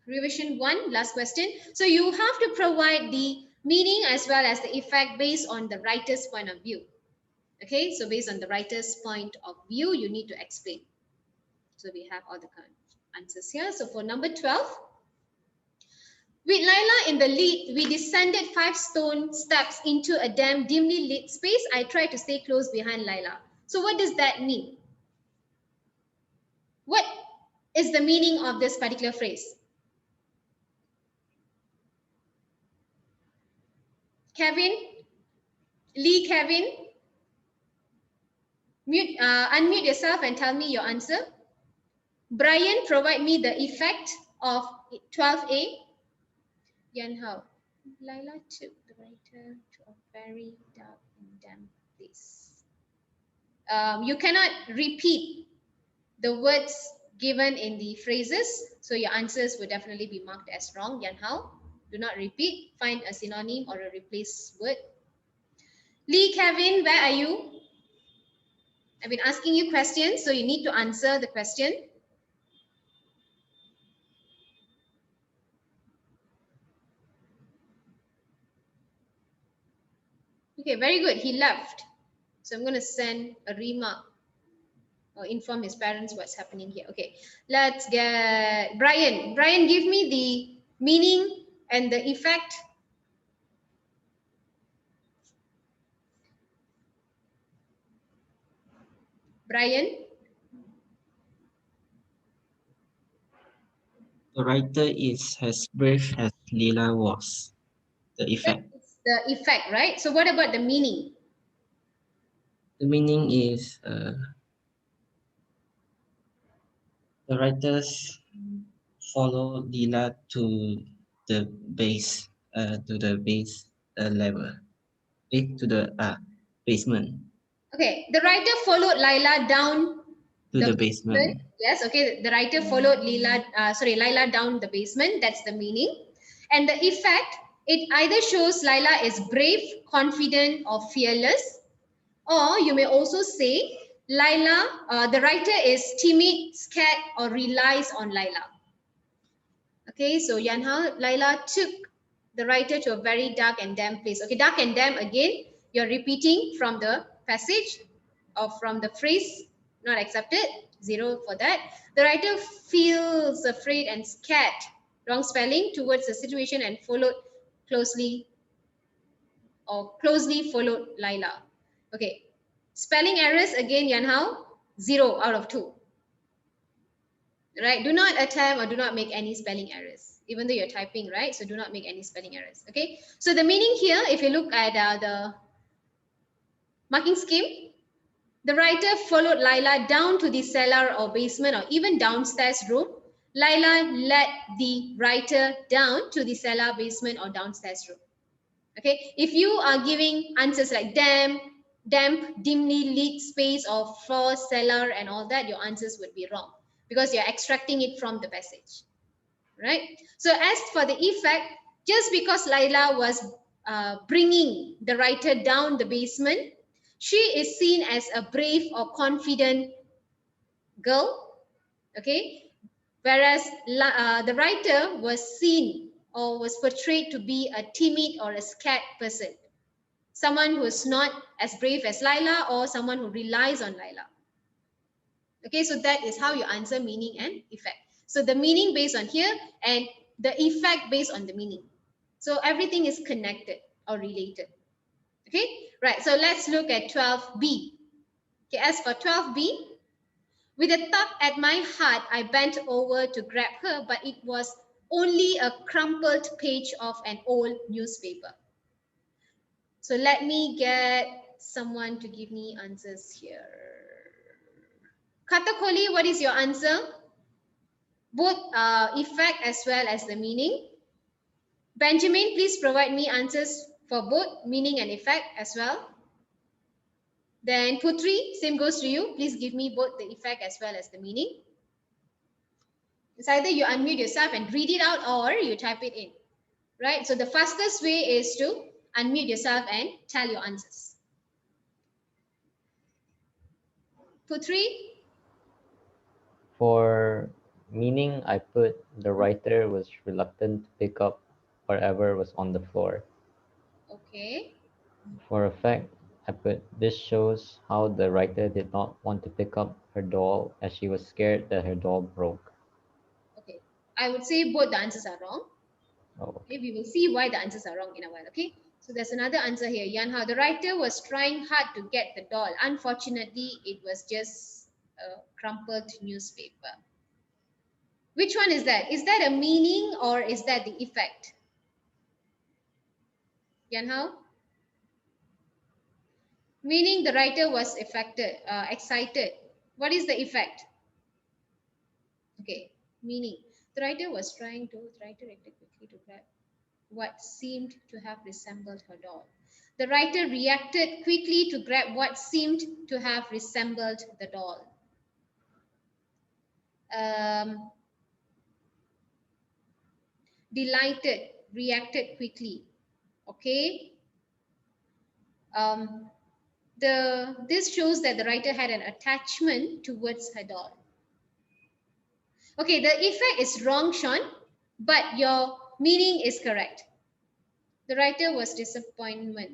revision 1, last question. So you have to provide the meaning as well as the effect based on the writer's point of view. Okay, so based on the writer's point of view, you need to explain. So we have all the answers here. So for number 12, with Laila in the lead, we descended 5 stone steps into a damp, dimly lit space. I tried to stay close behind Laila. So what does that mean? What is the meaning of this particular phrase? Kevin? Lee, Kevin? Unmute yourself and tell me your answer. Brian, provide me the effect of 12A. Yan Hao. Laila took the writer to a very dark and damp place. You cannot repeat the words given in the phrases, so your answers will definitely be marked as wrong. Yan Hao, do not repeat. Find a synonym or a replace word. Lee, Kevin, where are you? I've been asking you questions, so you need to answer the question. Okay, very good. He left. So I'm going to send a remark or inform his parents what's happening here. Okay, let's get Brian. Brian, give me the meaning and the effect. Brian. The writer is as brave as Leela was. The That effect. is the effect, right? So what about the meaning? The meaning is the writers follow Leela the base level, to the basement, Okay, the writer followed Laila down to the the basement. basement. Yes, okay. The writer followed Laila down the basement. That's the meaning. And the effect, it either shows Laila is brave, confident, or fearless, or you may also say Laila, the writer is timid, scared, or relies on Laila. Okay, so Yanha, Laila took the writer to a very dark and damp place. Okay, dark and damp again, you're repeating from the passage or from the phrase, not accepted, 0 for that. The writer feels afraid and scared, wrong spelling, towards the situation and followed closely closely followed Laila. Okay, spelling errors again, Yanhao, 0 out of 2. Right, do not attempt or do not make any spelling errors, even though you're typing, right? So do not make any spelling errors. Okay, so the meaning here, if you look at the marking scheme, the writer followed Laila down to the cellar or basement or even downstairs room. Laila led the writer down to the cellar, basement, or downstairs room. Okay, if you are giving answers like damp, dimly lit space, or floor, cellar, and all that, your answers would be wrong because you're extracting it from the passage, right? So as for the effect, just because Laila was bringing the writer down the basement, she is seen as a brave or confident girl, okay? Whereas the writer was seen or was portrayed to be a timid or a scared person, someone who is not as brave as Laila or someone who relies on Laila. Okay, so that is how you answer meaning and effect. So the meaning based on here and the effect based on the meaning. So everything is connected or related. Okay, right. So let's look at 12b. Okay, as for 12b, with a tug at my heart, I bent over to grab her, but it was only a crumpled page of an old newspaper. So let me get someone to give me answers here. Katakoli, what is your answer? Both effect as well as the meaning. Benjamin, please provide me answers for both meaning and effect as well. Then Putri, same goes to you. Please give me both the effect as well as the meaning. It's either you unmute yourself and read it out or you type it in, right? So the fastest way is to unmute yourself and tell your answers. Putri? For meaning, I put the writer was reluctant to pick up whatever was on the floor. Okay. For effect, I put this shows how the writer did not want to pick up her doll as she was scared that her doll broke. Okay. I would say both the answers are wrong. Oh, Okay, we will see why the answers are wrong in a while. Okay, so there's another answer here. Yanha, the writer was trying hard to get the doll. Unfortunately, it was just a crumpled newspaper. Which one is that? Is that a meaning or is that the effect? Yanha? Meaning the writer was excited. What is the effect? Okay, meaning the writer was trying to, the writer acted quickly to grab what seemed to have resembled her doll. The writer reacted quickly to grab what seemed to have resembled the doll. Delighted, reacted quickly. Okay. This shows that the writer had an attachment towards her doll. Okay, the effect is wrong, Sean, but your meaning is correct. The writer was disappointment.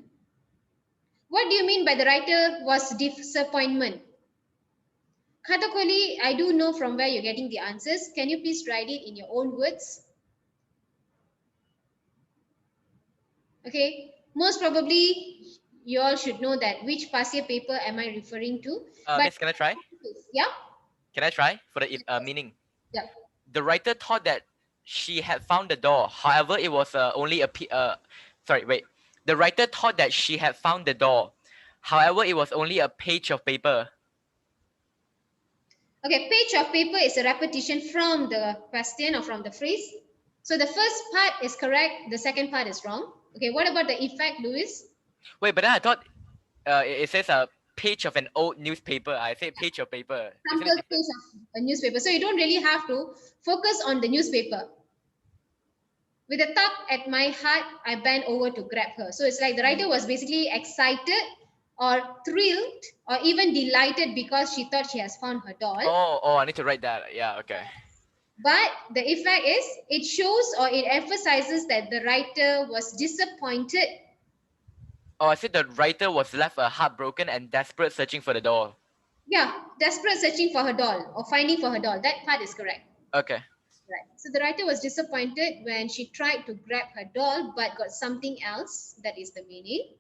What do you mean by the writer was disappointment? Katakoli, I do know from where you're getting the answers. Can you please write it in your own words? Okay, most probably you all should know that which past year paper am I referring to. But Miss, can I try? yeah, Can I try for the meaning? yeah. The writer thought that she had found the door. However, it was only a sorry, wait. The writer thought that she had found the door. However, it was only a page of paper. Okay, page of paper is a repetition from the question or from the phrase. So the first part is correct, the second part is wrong. Okay, what about the effect, Louis? Wait, but then I thought it says a page of an old newspaper. I said page of paper. Isn't it Sample different? page of a newspaper. So you don't really have to focus on the newspaper. With a tug at my heart, I bent over to grab her. So it's like the writer was basically excited or thrilled or even delighted because she thought she has found her doll. Oh, I need to write that. Yeah, okay. But the effect is it shows or it emphasizes that the writer was disappointed. Oh, I said the writer was left heartbroken and desperate searching for the door. Yeah, desperate searching for her doll or finding for her doll. That part is correct. Okay. Right. So the writer was disappointed when she tried to grab her doll but got something else. That is the meaning.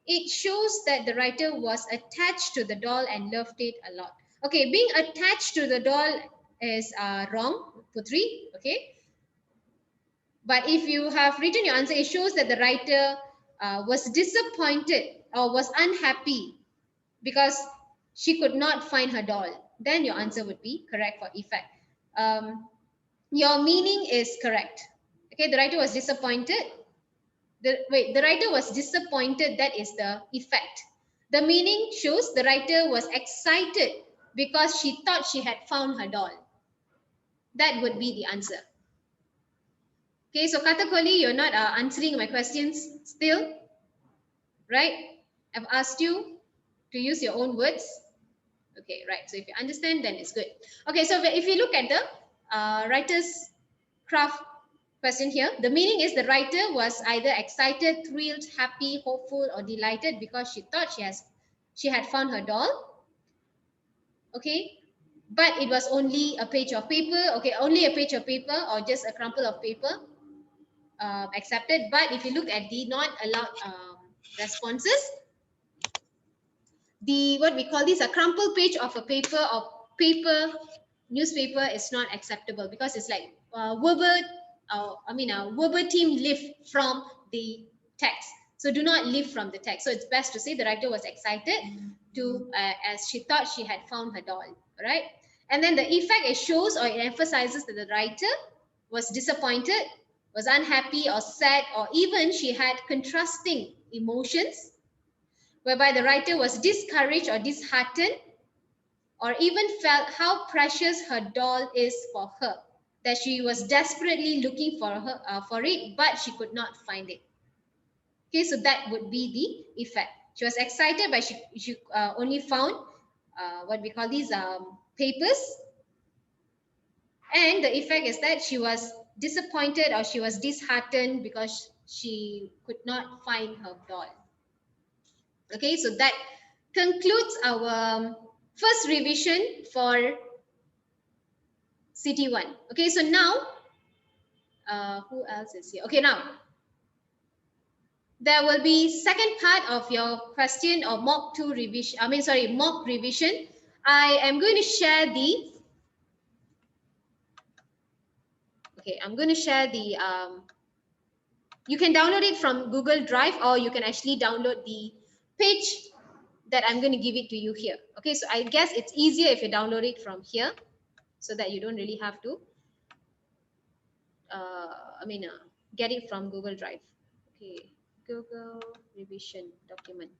It shows that the writer was attached to the doll and loved it a lot. Okay, being attached to the doll is wrong, Putri. Okay. But if you have written your answer, it shows that the writer was disappointed or was unhappy because she could not find her doll. Then your answer would be correct for effect. Your meaning is correct. Okay, the writer was disappointed. The writer was disappointed. That is the effect. The meaning shows the writer was excited because she thought she had found her doll. That would be the answer. Okay, so Katakoli, you're not answering my questions still, right? I've asked you to use your own words. Okay, right. So if you understand, then it's good. Okay, so if you look at the writer's craft question here, the meaning is the writer was either excited, thrilled, happy, hopeful, or delighted because she thought she had found her doll. Okay, but it was only a page of paper. Okay, only a page of paper or just a crumple of paper. Accepted. But if you look at the not allowed responses, the what we call this a crumple page of a paper or paper newspaper is not acceptable because it's like verbatim lift from the text. So do not lift from the text. So it's best to say the writer was excited to as she thought she had found her doll. All right. And then the effect it shows or it emphasizes that the writer was disappointed, was unhappy or sad, or even she had contrasting emotions, whereby the writer was discouraged or disheartened, or even felt how precious her doll is for her, that she was desperately looking for it, but she could not find it. Okay, so that would be the effect. She was excited, but she only found what we call these papers. And the effect is that she was disappointed or she was disheartened because she could not find her doll. Okay, so that concludes our first revision for CT1. Okay, so now, who else is here? Okay, now, there will be second part of your question or mock revision. I am going to share the, okay, I'm going to share the, you can download it from Google Drive or you can actually download the page that I'm going to give it to you here. Okay, so I guess it's easier if you download it from here so that you don't really have to get it from Google Drive. Okay, Google revision document.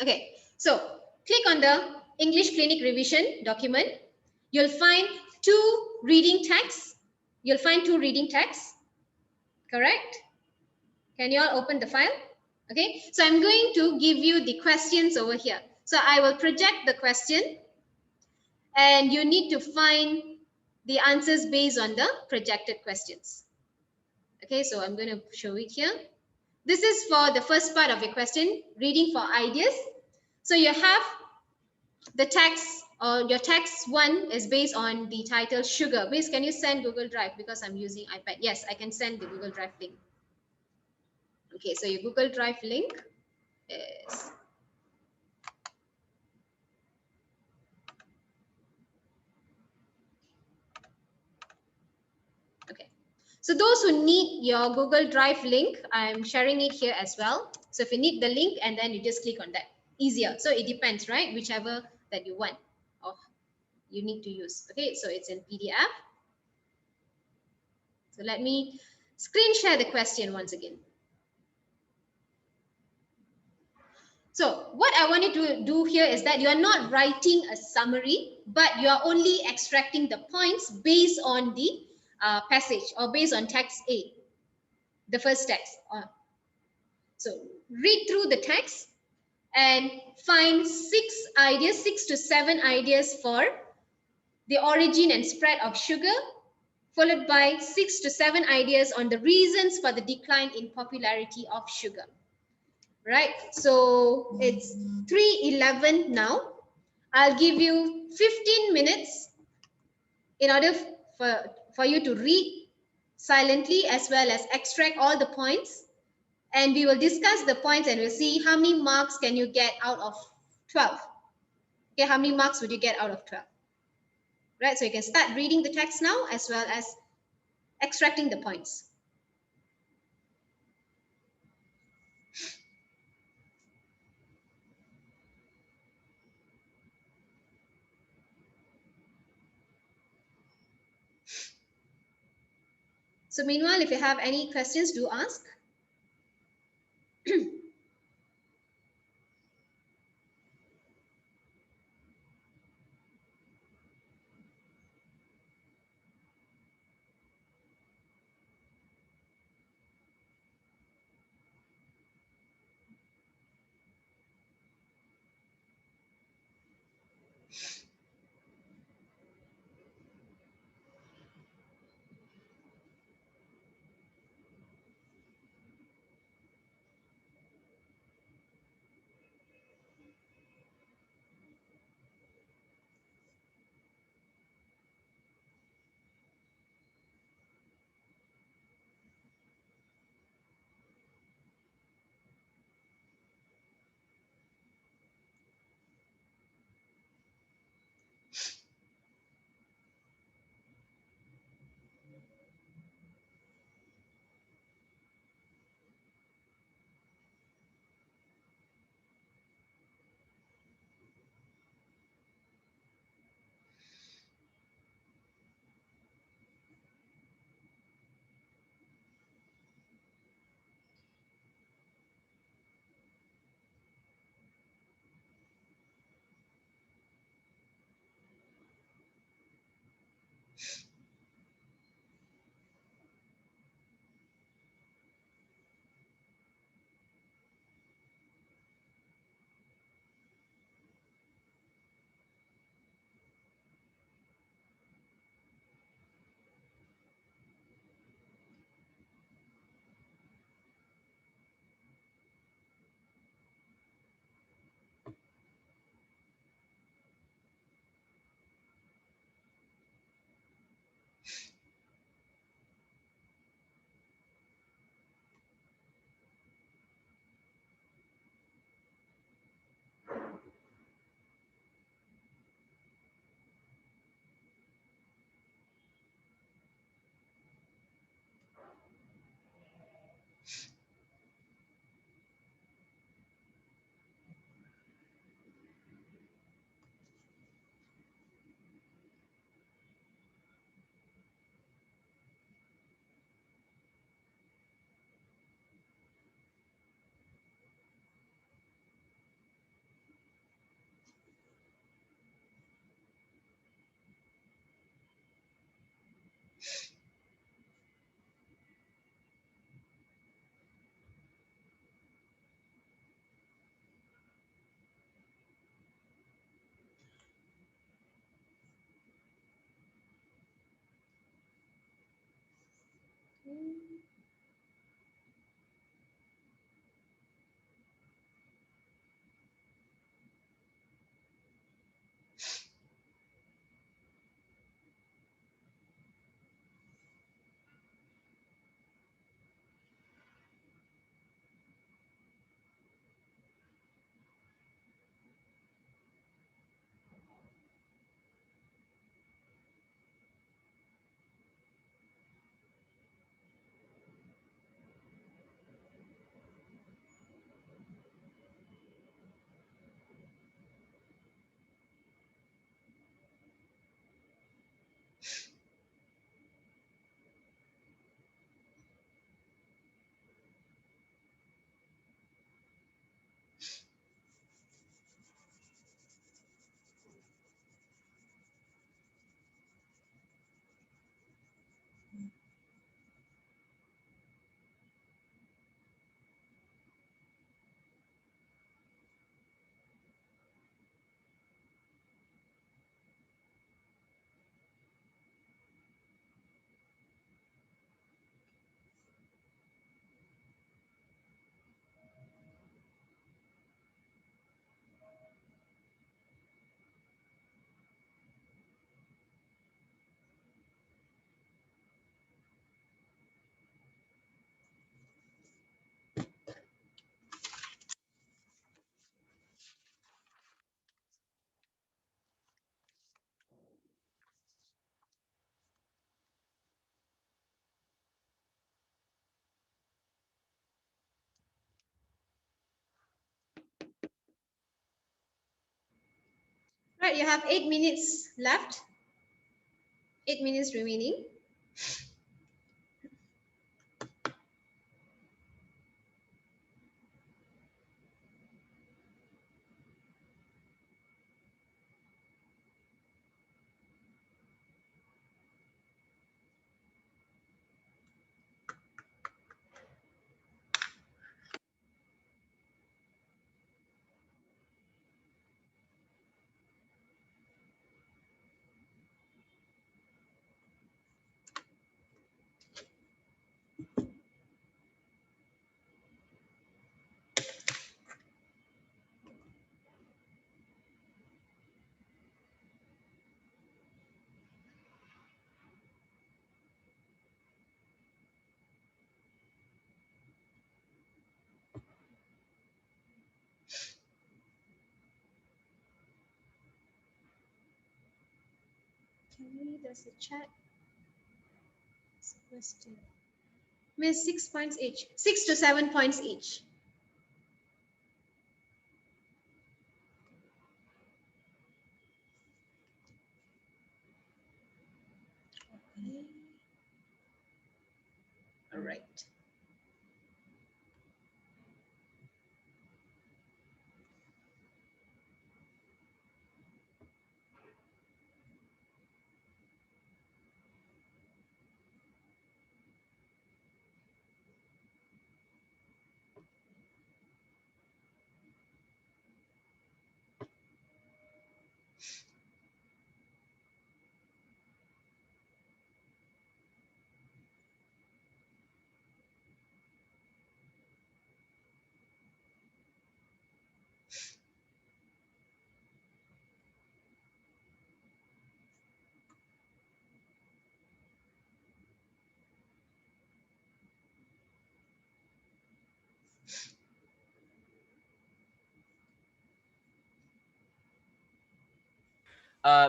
Okay, so click on the English Clinic revision document. You'll find two reading texts. Correct? Can you all open the file? Okay, so I'm going to give you the questions over here. So I will project the question and you need to find the answers based on the projected questions. Okay, so I'm going to show it here. This is for the first part of your question, reading for ideas. So you have the text, or your text one is based on the title Sugar. Please, can you send Google Drive, because I'm using iPad? Yes, I can send the Google Drive link. Okay, so your Google Drive link is, okay. So those who need your Google Drive link, I'm sharing it here as well. So if you need the link, and then you just click on that, easier. So it depends, right? Whichever that you want or you need to use. Okay, so it's in PDF. So let me screen share the question once again. So what I want you to do here is that you are not writing a summary, but you are only extracting the points based on the passage, or based on text A, the first text. So read through the text and find 6 to 7 ideas for the origin and spread of sugar, followed by 6 to 7 ideas on the reasons for the decline in popularity of sugar. Right? So it's 3:11 now. I'll give you 15 minutes in order for you to read silently, as well as extract all the points. And we will discuss the points, and we'll see how many marks can you get out of 12. Okay, how many marks would you get out of 12? Right, so you can start reading the text now, as well as extracting the points. So meanwhile, if you have any questions, do ask. Right, you have 8 minutes left. 8 minutes remaining. Okay, there's a chat. Question. Miss 6 points each. 6 to 7 points each. Okay. All right.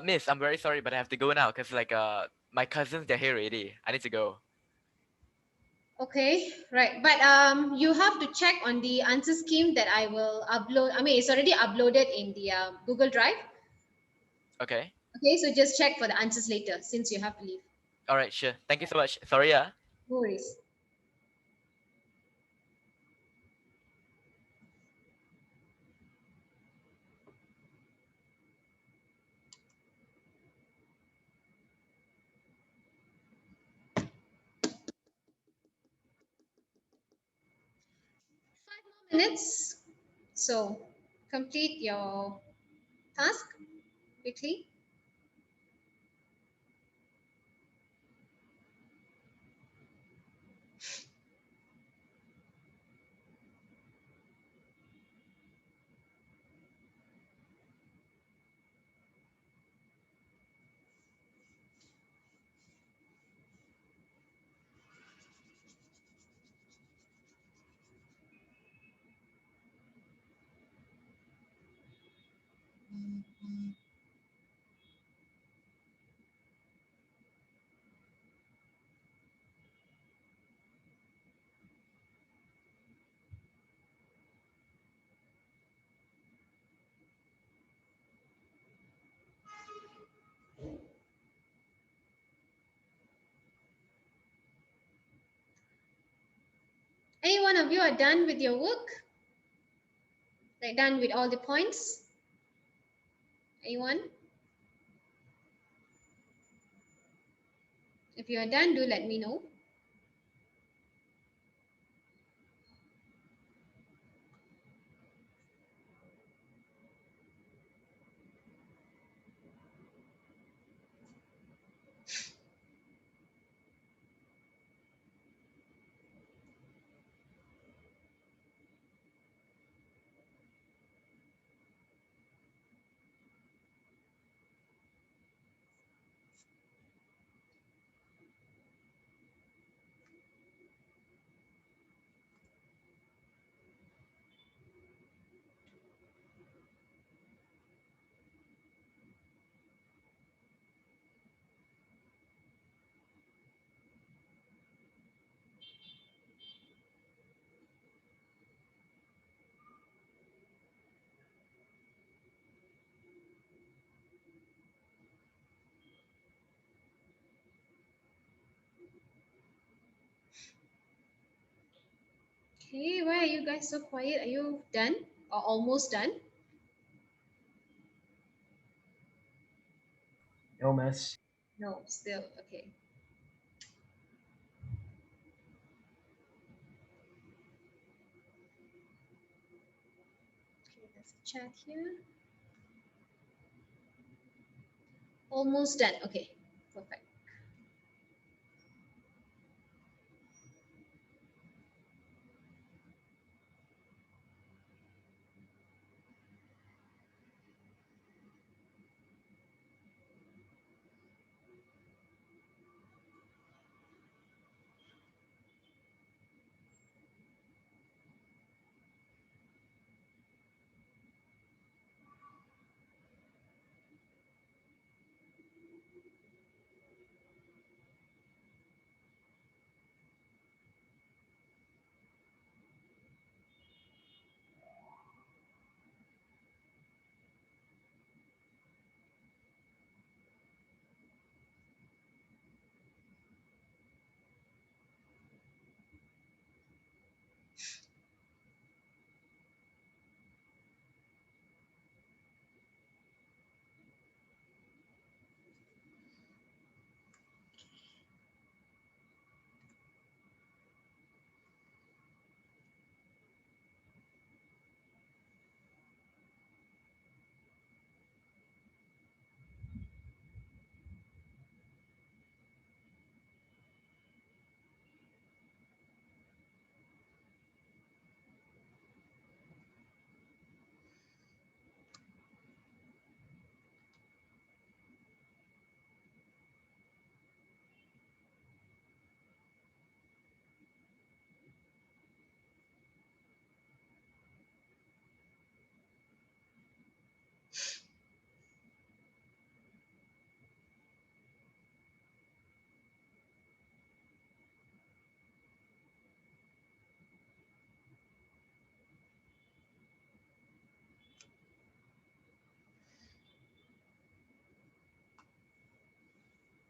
Miss, I'm very sorry, but I have to go now because like my cousins they're here already. I need to go. Okay, right. But you have to check on the answer scheme that I will upload. I mean, it's already uploaded in the Google Drive. Okay. Okay, so just check for the answers later since you have to leave. All right, sure. Thank you so much. Sorry, yeah. No worries. Minutes. So complete your task quickly. Any one of you are done with your work? Like done with all the points? Anyone? If you are done, do let me know. Okay, why are you guys so quiet? Are you done or almost done? No, miss. No, still okay. Okay, there's a chat here. Almost done. Okay, perfect.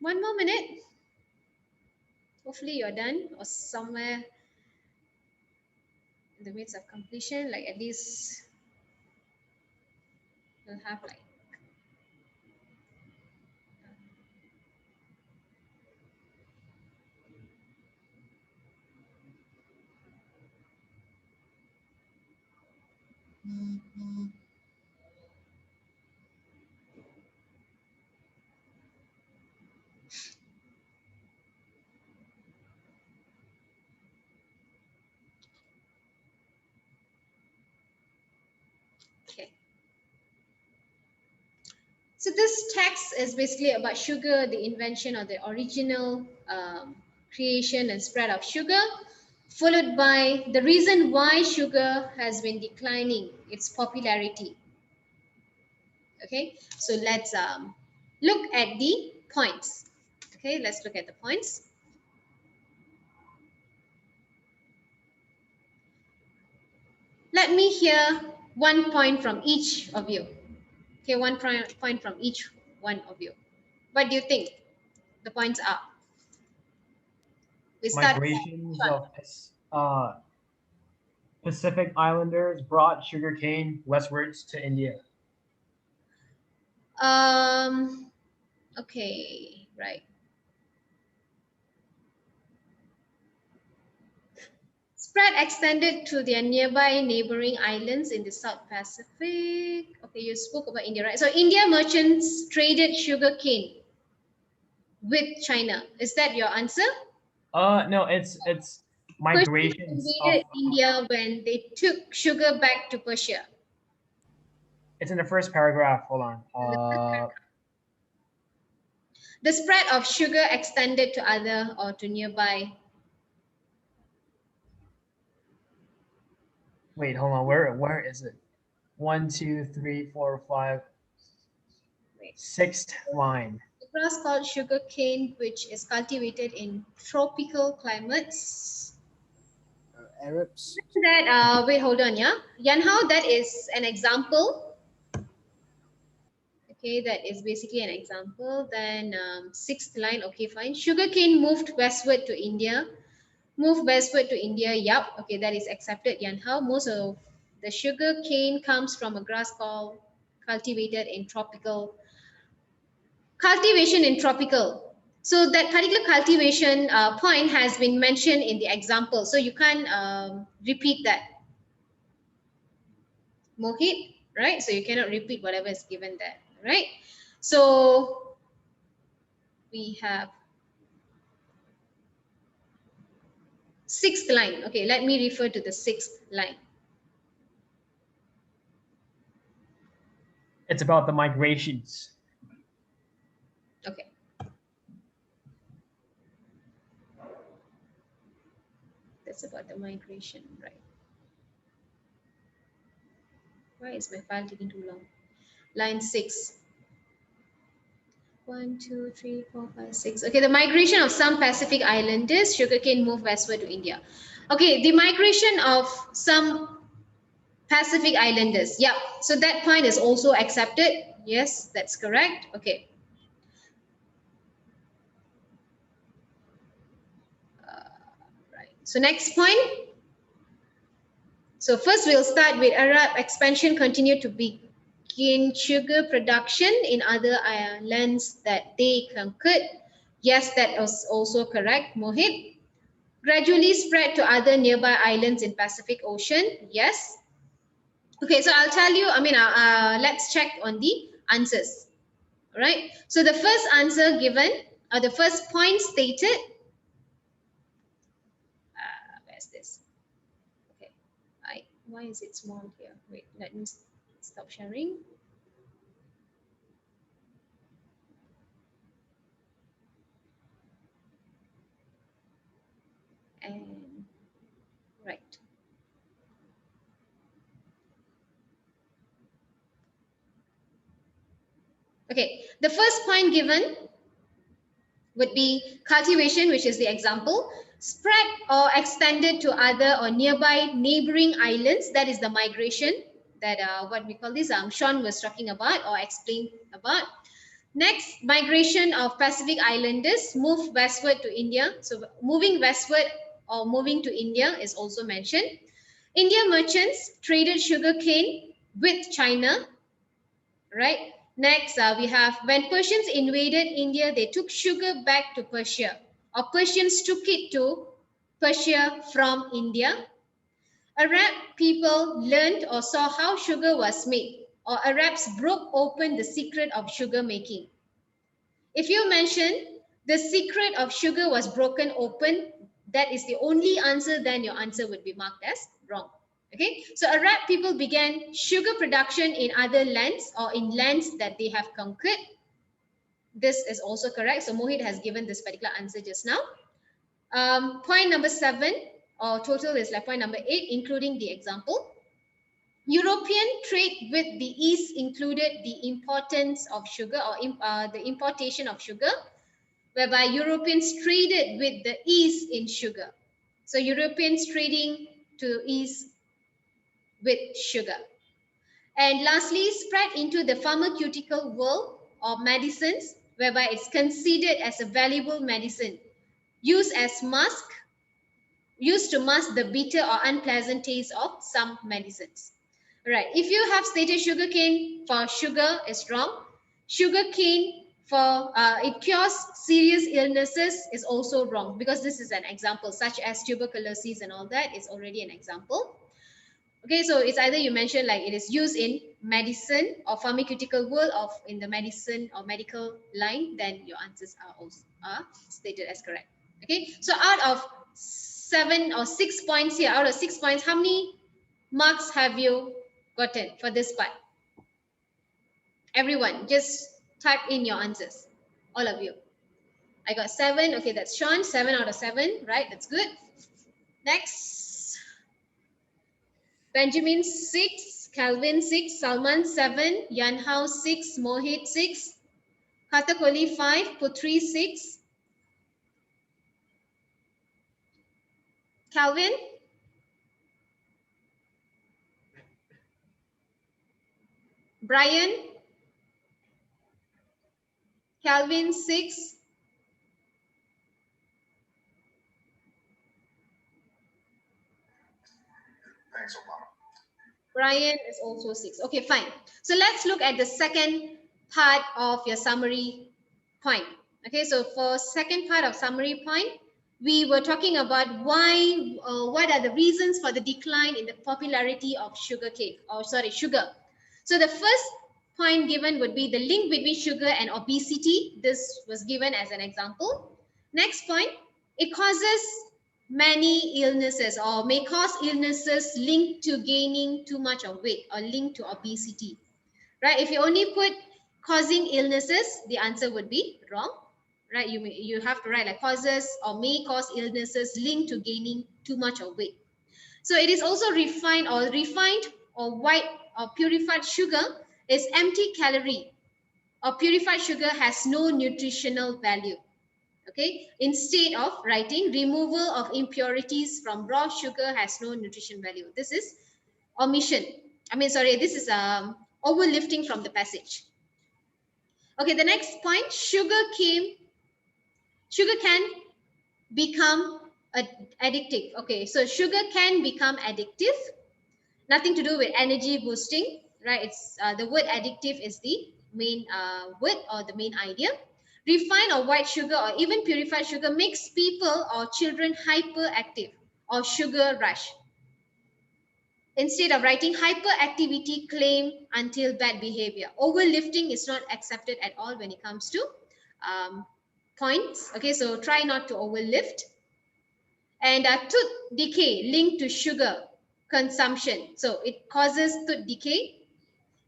One more minute. Hopefully you're done or somewhere in the midst of completion. Like at least you'll have like okay. So this text is basically about sugar, the invention or the original creation and spread of sugar, followed by the reason why sugar has been declining its popularity. Okay, so let's look at the points. Okay, let's look at the points. Let me hear one point from each of you. Okay, one point from each one of you. What do you think the points are? We start with Migrations Sean. of Pacific Islanders brought sugarcane westwards to India. Okay, right. Spread extended to their nearby neighboring islands in the South Pacific. Okay, you spoke about India, right? So India merchants traded sugar cane with China. Is that your answer? No, it's Persians migrations of. invaded India when they took sugar back to Persia. It's in the first paragraph. Hold on. In the first paragraph. The spread of sugar extended to other or to nearby. Wait, hold on. Where is it? 1, 2, 3, 4, 5, Wait. sixth line. The grass called sugar cane, which is cultivated in tropical climates. Arabs. That wait, hold on, yeah. Yanhao, that is an example. Okay, that is basically an example. Then sixth line, okay, fine. Sugarcane moved westward to India Move westward to India. Yup. Okay, that is accepted. Yan Hao. Most of the sugar cane comes from a grass called cultivated in tropical cultivation in tropical. So that particular cultivation point has been mentioned in the example. So you can't repeat that, Mohit, right? So you cannot repeat whatever is given there, right? So we have sixth line. Okay, let me refer to the sixth line. It's about the migrations. Okay. That's about the migration, right? Why is my file taking too long? Line 6. 1, 2, 3, 4, 5, 6. Okay, the migration of some Pacific islanders, sugarcane moved westward to India. Okay, the migration of some Pacific islanders. Yeah, so that point is also accepted. Yes, that's correct. Okay. Right. So next point. So first we'll start with Arab expansion continued to begin sugar production in other lands that they conquered. Yes, that was also correct, Mohit. Gradually spread to other nearby islands in Pacific Ocean. Yes. Okay, so I'll tell you, let's check on the answers. All right. So the first answer given, or the first point stated, where's this? Okay. Why is it small here? Wait, let me stop sharing. And right. Okay, the first point given would be cultivation, which is the example, spread or extended to other or nearby neighboring islands. That is the migration that what we call this, Sean was talking about or explained about. Next, migration of Pacific islanders move westward to India. So moving westward or moving to India is also mentioned. India merchants traded sugarcane with China, right? Next, we have when Persians invaded India, they took sugar back to Persia, or Persians took it to Persia from India. Arab people learned or saw how sugar was made, or Arabs broke open the secret of sugar making. If you mention the secret of sugar was broken open, that is the only answer, then your answer would be marked as wrong. Okay, so Arab people began sugar production in other lands or in lands that they have conquered. This is also correct. So Mohit has given this particular answer just now. Point number 7, or total is like point number 8, including the example. European trade with the East included the importance of sugar or the importation of sugar, whereby Europeans traded with the East in sugar. So Europeans trading to East with sugar. And lastly, spread into the pharmaceutical world or medicines, whereby it's considered as a valuable medicine, used as mask, used to mask the bitter or unpleasant taste of some medicines. Right. If you have stated sugarcane for sugar is wrong. Sugarcane for it cures serious illnesses is also wrong, because this is an example, such as tuberculosis and all that is already an example. Okay, so it's either you mention like it is used in medicine or pharmaceutical world of in the medicine or medical line, then your answers are also stated as correct. Okay, so out of 7 or 6 points here, out of 6 points, how many marks have you gotten for this part? Everyone, just type in your answers. All of you. I got 7. Okay, that's Sean. 7 out of 7. Right, that's good. Next. Benjamin 6, Calvin 6, Salman 7, Yanhao 6, Mohit 6, Katakoli 5, Putri 6. Calvin? Brian? Calvin 6. Brian is also 6. Okay, fine. So let's look at the second part of your summary point. Okay, so for second part of summary point, we were talking about why, what are the reasons for the decline in the popularity of sugar cake, or sorry, sugar. So the first point given would be the link between sugar and obesity. This was given as an example. Next point, it causes many illnesses, or may cause illnesses linked to gaining too much of weight or linked to obesity, right? If you only put causing illnesses, the answer would be wrong, right? You have to write like causes or may cause illnesses linked to gaining too much of weight. So it is also refined or white or purified sugar is empty calorie, or purified sugar has no nutritional value. Okay, instead of writing removal of impurities from raw sugar has no nutrition value. This is omission. This is overlifting from the passage. Okay, the next point, sugar can become addictive. Okay, so sugar can become addictive. Nothing to do with energy boosting, right? It's the word addictive is the main word or the main idea. Refined or white sugar or even purified sugar makes people or children hyperactive or sugar rush. Instead of writing hyperactivity claim until bad behavior. Overlifting is not accepted at all when it comes to points. Okay, so try not to overlift. And tooth decay linked to sugar consumption. So it causes tooth decay,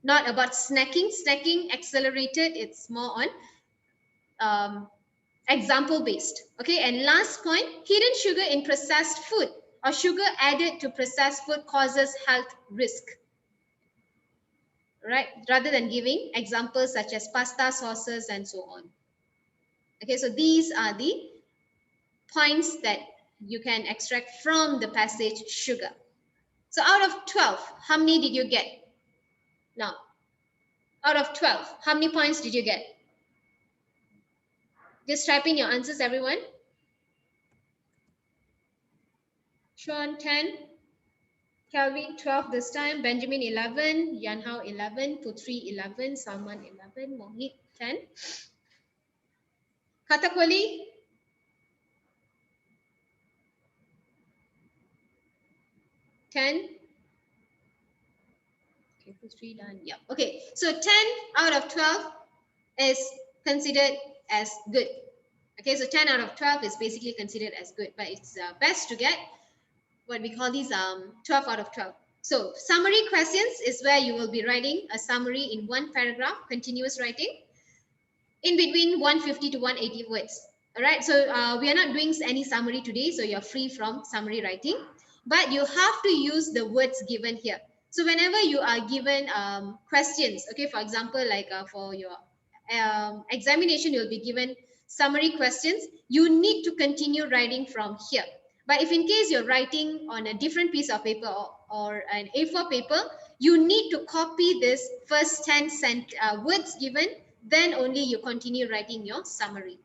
not about snacking. Snacking accelerated, it's more on example based. Okay, and last point, hidden sugar in processed food or sugar added to processed food causes health risk, right? Rather than giving examples such as pasta sauces and so on. Okay, so these are the points that you can extract from the passage sugar. So out of 12, how many did you get? Now, out of 12, how many points did you get? Just type in your answers, everyone. Sean, 10. Calvin, 12 this time. Benjamin, 11. Yanhao, 11. Putri, 11. Salman, 11. Mohit, 10. Katakwali, 10. Okay, Putri done. Yeah. Okay, so 10 out of 12 is considered as good. Okay, so 10 out of 12 is basically considered as good, but it's best to get what we call these 12 out of 12. So summary questions is where you will be writing a summary in one paragraph, continuous writing, in between 150 to 180 words. All right, so we are not doing any summary today, so you're free from summary writing, but you have to use the words given here. So whenever you are given questions, okay, for example, like for your examination, you'll be given summary questions, you need to continue writing from here. But if in case you're writing on a different piece of paper or an A4 paper, you need to copy this first 10 words given, then only you continue writing your summary.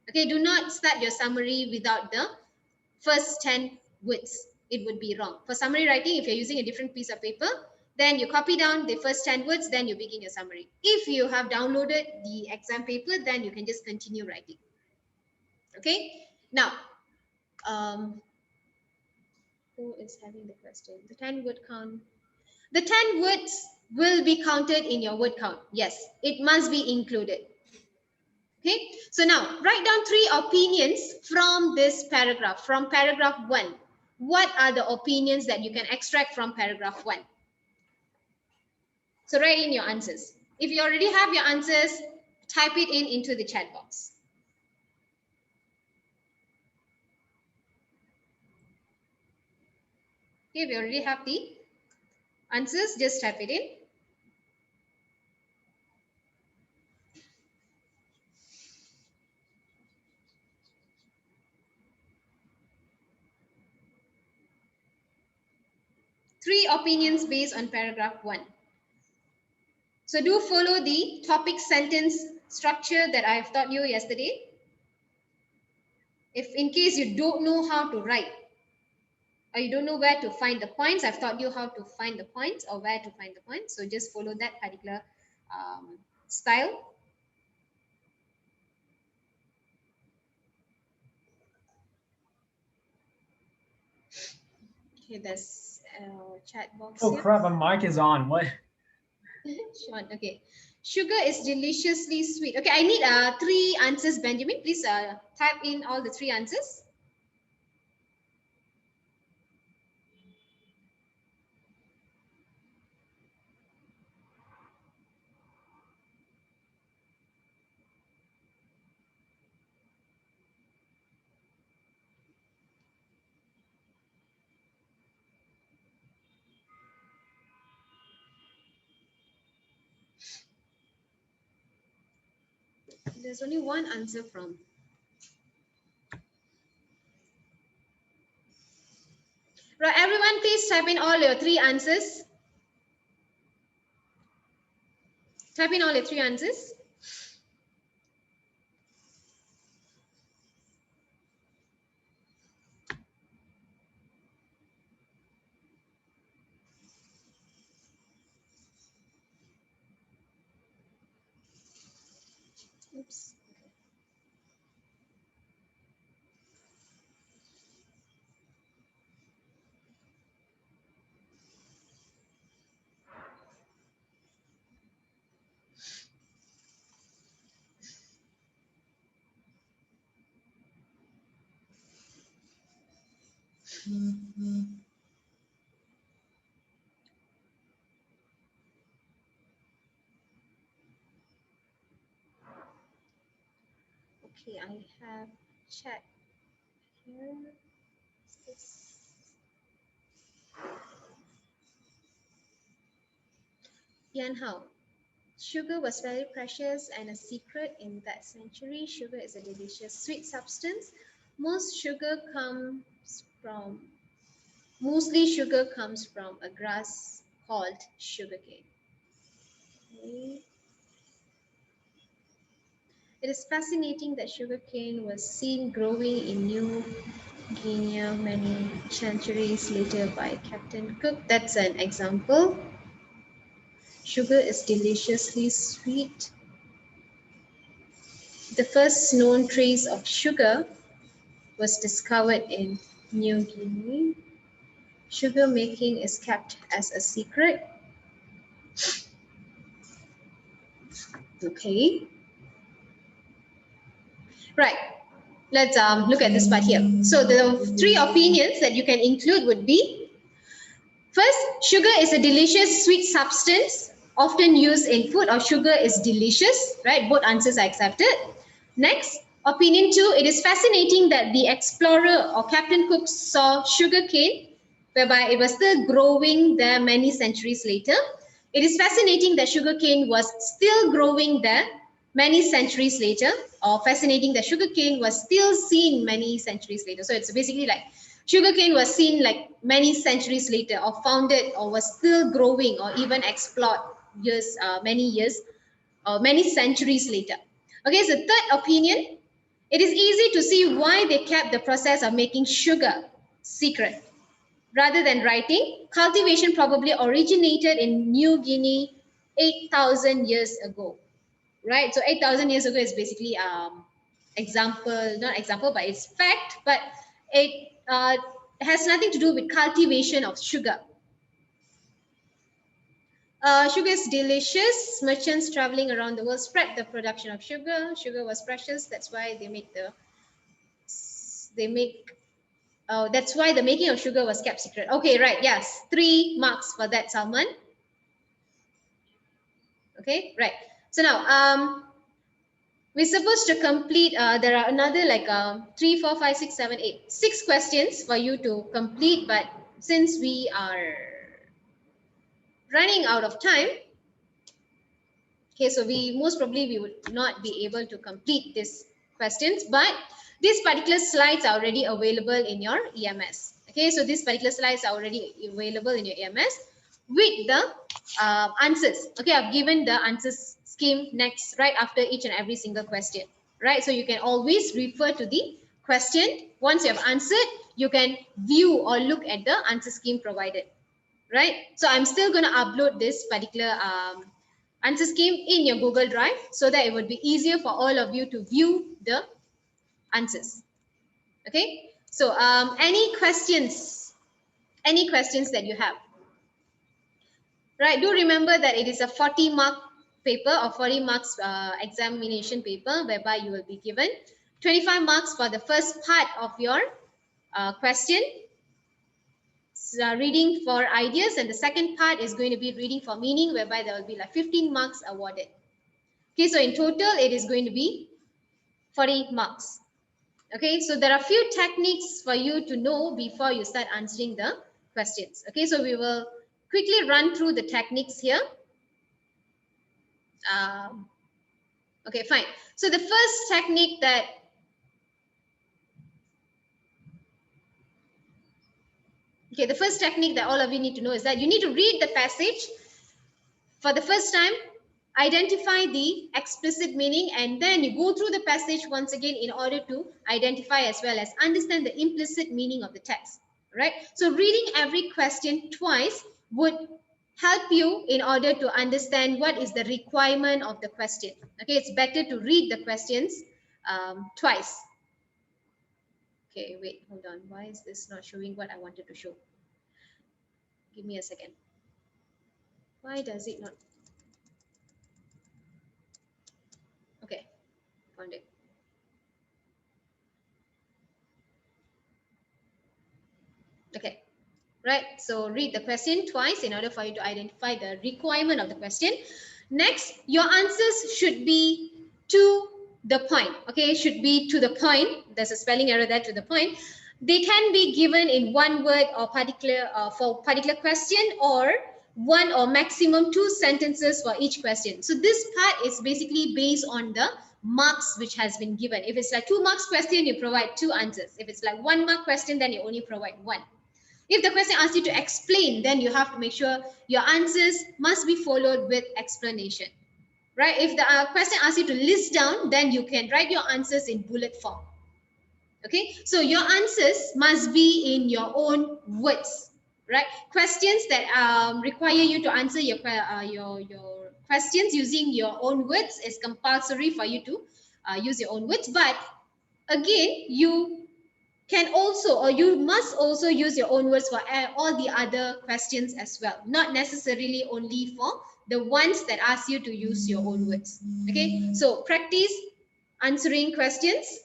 Okay, do not start your summary without the first 10 words. It would be wrong. For summary writing, if you're using a different piece of paper, then you copy down the first 10 words, then you begin your summary. If you have downloaded the exam paper, then you can just continue writing. Okay, now, who is having the question? The 10 word count. The 10 words will be counted in your word count. Yes, it must be included. Okay, so now write down 3 opinions from this paragraph, from paragraph 1. What are the opinions that you can extract from paragraph 1? So write in your answers. If you already have your answers, type it into the chat box. Okay, if you already have the answers, just type it in. Three opinions based on paragraph 1. So do follow the topic sentence structure that I have taught you yesterday. If in case you don't know how to write, or you don't know where to find the points, I've taught you how to find the points or where to find the points. So just follow that particular style. Okay, there's a chat box Oh here. crap, my mic is on. What? Sean, okay. Sugar is deliciously sweet. Okay, I need 3 answers, Benjamin. Please type in all the 3 answers. There's only one answer from. Right, everyone, please type in all your 3 answers. Type in all your 3 answers. Oops. Okay, I have chat here. Yan Hao. Sugar was very precious and a secret in that century. Sugar is a delicious sweet substance. Mostly sugar comes from a grass called sugarcane. Okay. It is fascinating that sugarcane was seen growing in New Guinea many centuries later by Captain Cook. That's an example. Sugar is deliciously sweet. The first known trace of sugar was discovered in New Guinea. Sugar making is kept as a secret. Okay. Right. Let's look at this part here. So the 3 opinions that you can include would be: first, sugar is a delicious sweet substance often used in food, or sugar is delicious, right? Both answers are accepted. Next, opinion 2, it is fascinating that the explorer or Captain Cook saw sugar cane, whereby it was still growing there many centuries later. It is fascinating that sugar cane was still growing there many centuries later, or fascinating that sugar cane was still seen many centuries later. So it's basically like sugarcane was seen like many centuries later, or founded, or was still growing, or even explored many centuries later. Okay, so third opinion, it is easy to see why they kept the process of making sugar secret. Rather than writing, cultivation probably originated in New Guinea 8,000 years ago. Right, so 8,000 years ago is basically not example, but it's fact, but it has nothing to do with cultivation of sugar. Sugar is delicious. Merchants traveling around the world spread the production of sugar. Sugar was precious. That's why that's why the making of sugar was kept secret. Okay, right. Yes, 3 marks for that, Salman. Okay, right. So now, we're supposed to complete, there are another like 3, 4, 5, 6, 7, 8, 6 questions for you to complete. But since we are running out of time, okay, so most probably we would not be able to complete these questions, but these particular slides are already available in your EMS. Okay, so these particular slides are already available in your EMS with the answers. Okay, I've given the answers scheme next, right after each and every single question, right? So you can always refer to the question. Once you have answered, you can view or look at the answer scheme provided, right? So I'm still going to upload this particular answer scheme in your Google Drive so that it would be easier for all of you to view the answers. Okay, so any questions that you have? Right, do remember that it is a 40-mark paper or 40 marks examination paper, whereby you will be given 25 marks for the first part of your question, reading for ideas, and the second part is going to be reading for meaning, whereby there will be like 15 marks awarded. Okay, so in total it is going to be 40 marks. Okay, so there are a few techniques for you to know before you start answering the questions. Okay, so we will quickly run through the techniques here. Okay, fine. So the first technique that all of you need to know is that you need to read the passage for the first time, identify the explicit meaning, and then you go through the passage once again in order to identify as well as understand the implicit meaning of the text, right? So reading every question twice would help you in order to understand what is the requirement of the question. Okay, it's better to read the questions twice. Okay, wait, hold on. Why is this not showing what I wanted to show? Give me a second. Why does it not? Okay, found it. Okay, right. So read the question twice in order for you to identify the requirement of the question. Next, your answers should be to the point. Okay, should be to the point. There's a spelling error there, to the point. They can be given in one word or particular for particular question, or one or maximum two sentences for each question. So this part is basically based on the marks which has been given. If it's like 2 marks question, you provide 2 answers. If it's like 1 mark question, then you only provide 1. If the question asks you to explain, then you have to make sure your answers must be followed with explanation, right? If the question asks you to list down, then you can write your answers in bullet form. Okay, so your answers must be in your own words, right? Questions that require you to answer your questions using your own words is compulsory for you to use your own words. But again, you can also, or you must also use your own words for all the other questions as well, not necessarily only for the ones that ask you to use your own words. Okay, so practice answering questions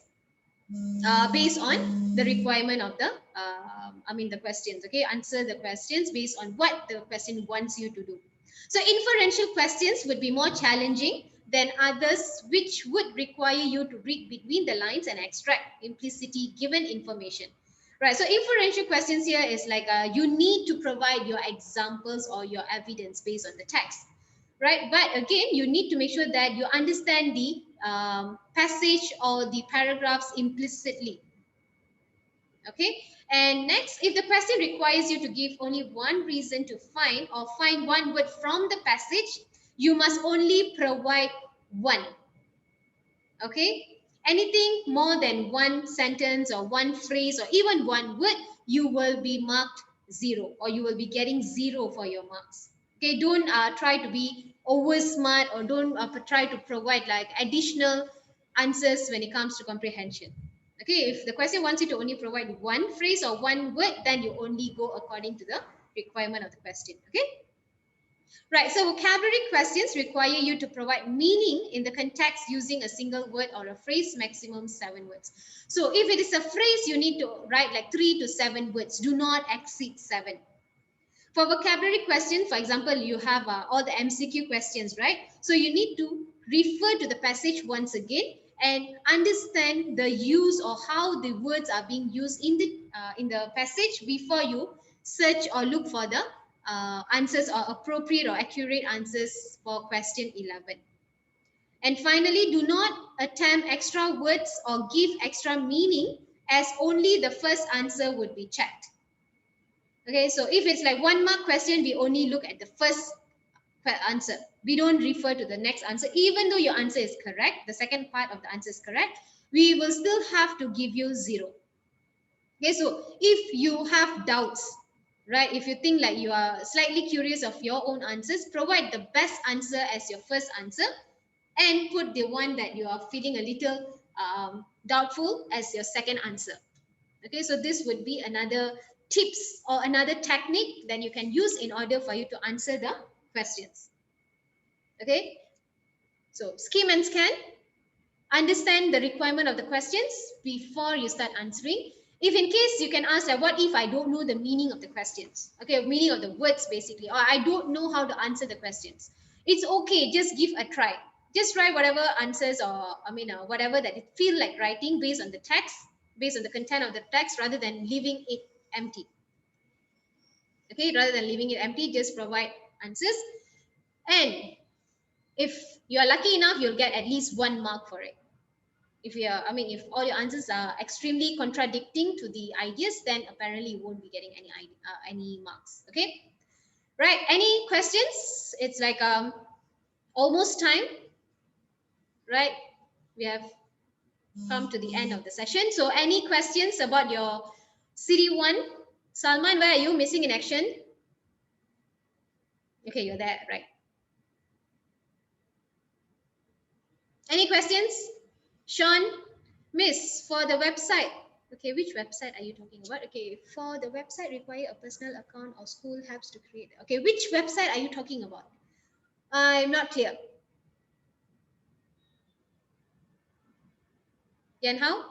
based on the requirement of the the questions. Okay, answer the questions based on what the question wants you to do. So inferential questions would be more challenging than others, which would require you to read between the lines and extract implicitly given information, right? So inferential questions here is like you need to provide your examples or your evidence based on the text, right? But again, you need to make sure that you understand the passage or the paragraphs implicitly. Okay, and next, if the question requires you to give only one reason to find or find one word from the passage, you must only provide one. Okay, anything more than one sentence or one phrase or even one word, you will be marked 0, or you will be getting 0 for your marks. Okay, don't try to be over smart, or don't try to provide like additional answers when it comes to comprehension. Okay, if the question wants you to only provide one phrase or one word, then you only go according to the requirement of the question. Okay, right. So vocabulary questions require you to provide meaning in the context using a single word or a phrase, maximum 7 words. So if it is a phrase, you need to write like 3 to 7 words. Do not exceed 7. For vocabulary question, for example, you have all the MCQ questions, right? So you need to refer to the passage once again and understand the use or how the words are being used in the passage before you search or look for the answers or appropriate or accurate answers for question 11. And finally, do not attempt extra words or give extra meaning, as only the first answer would be checked. Okay, so if it's like 1 mark question, we only look at the first answer. We don't refer to the next answer. Even though your answer is correct, the second part of the answer is correct, we will still have to give you 0. Okay, so if you have doubts, right, if you think like you are slightly curious of your own answers, provide the best answer as your first answer and put the one that you are feeling a little doubtful as your second answer. Okay, so this would be another tips or another technique that you can use in order for you to answer the questions. Okay, so skim and scan, understand the requirement of the questions before you start answering. If in case you can ask, like, what if I don't know the meaning of the questions? Okay, meaning of the words basically, or I don't know how to answer the questions. It's okay, just give a try. Just write whatever answers, or whatever that you feel like writing based on the text, based on the content of the text, rather than leaving it empty. Okay, rather than leaving it empty, just provide answers. And if you are lucky enough, you'll get at least 1 mark for it. If if all your answers are extremely contradicting to the ideas, then apparently you won't be getting any marks. Okay, right? Any questions? It's like almost time, right? We have come to the end of the session. So any questions about your City 1? Salman, where are you? Missing in action. Okay, you're there, right? Any questions? Sean, Miss, for the website. Okay, which website are you talking about? Okay, for the website require a personal account or school helps to create. Okay, which website are you talking about? I'm not clear. Yan Hao?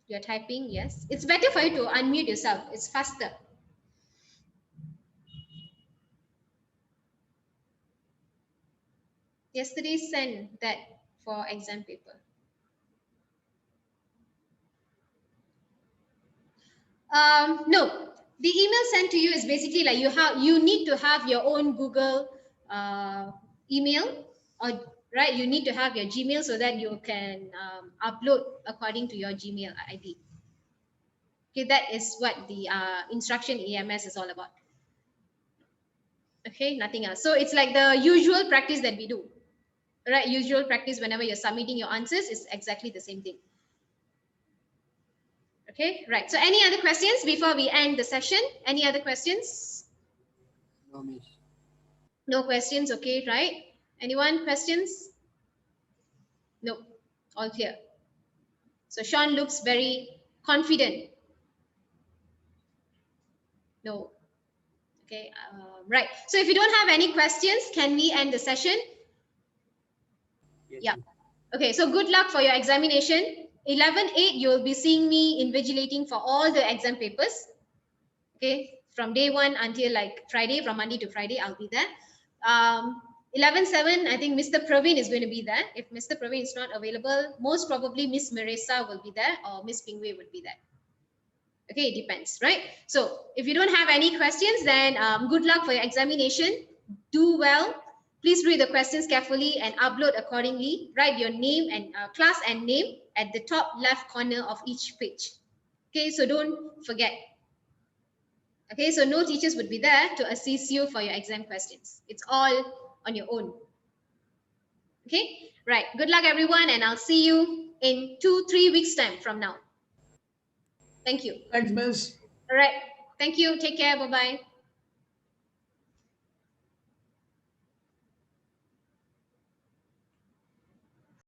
You're typing, yes. It's better for you to unmute yourself. It's faster. Yesterday sent that for exam paper. No, the email sent to you is basically like you need to have your own Google email, or right, you need to have your Gmail so that you can upload according to your Gmail ID. Okay, that is what the instruction EMS is all about. Okay, nothing else. So it's like the usual practice that we do, right? Usual practice whenever you're submitting your answers is exactly the same thing. Okay, right. So any other questions before we end the session? Any other questions? No, miss. No questions, okay, right? Anyone questions? No, all clear. So Sean looks very confident. No, okay, right. So if you don't have any questions, can we end the session? Yes, Yeah. miss. Okay, so good luck for your examination. 11/8, you'll be seeing me invigilating for all the exam papers. Okay, from day 1 until like Friday, from Monday to Friday, I'll be there. 11/7, I think Mr. Praveen is going to be there. If Mr. Praveen is not available, most probably Miss Marisa will be there, or Miss Pingwei would be there. Okay, it depends, right? So if you don't have any questions, then good luck for your examination. Do well. Please read the questions carefully and upload accordingly. Write your name and class and name at the top left corner of each page. Okay, so don't forget. Okay, so no teachers would be there to assist you for your exam questions. It's all on your own. Okay, right. Good luck, everyone, and I'll see you in 2-3 weeks' time from now. Thank you. Thanks, Miss. All right. Thank you. Take care. Bye-bye.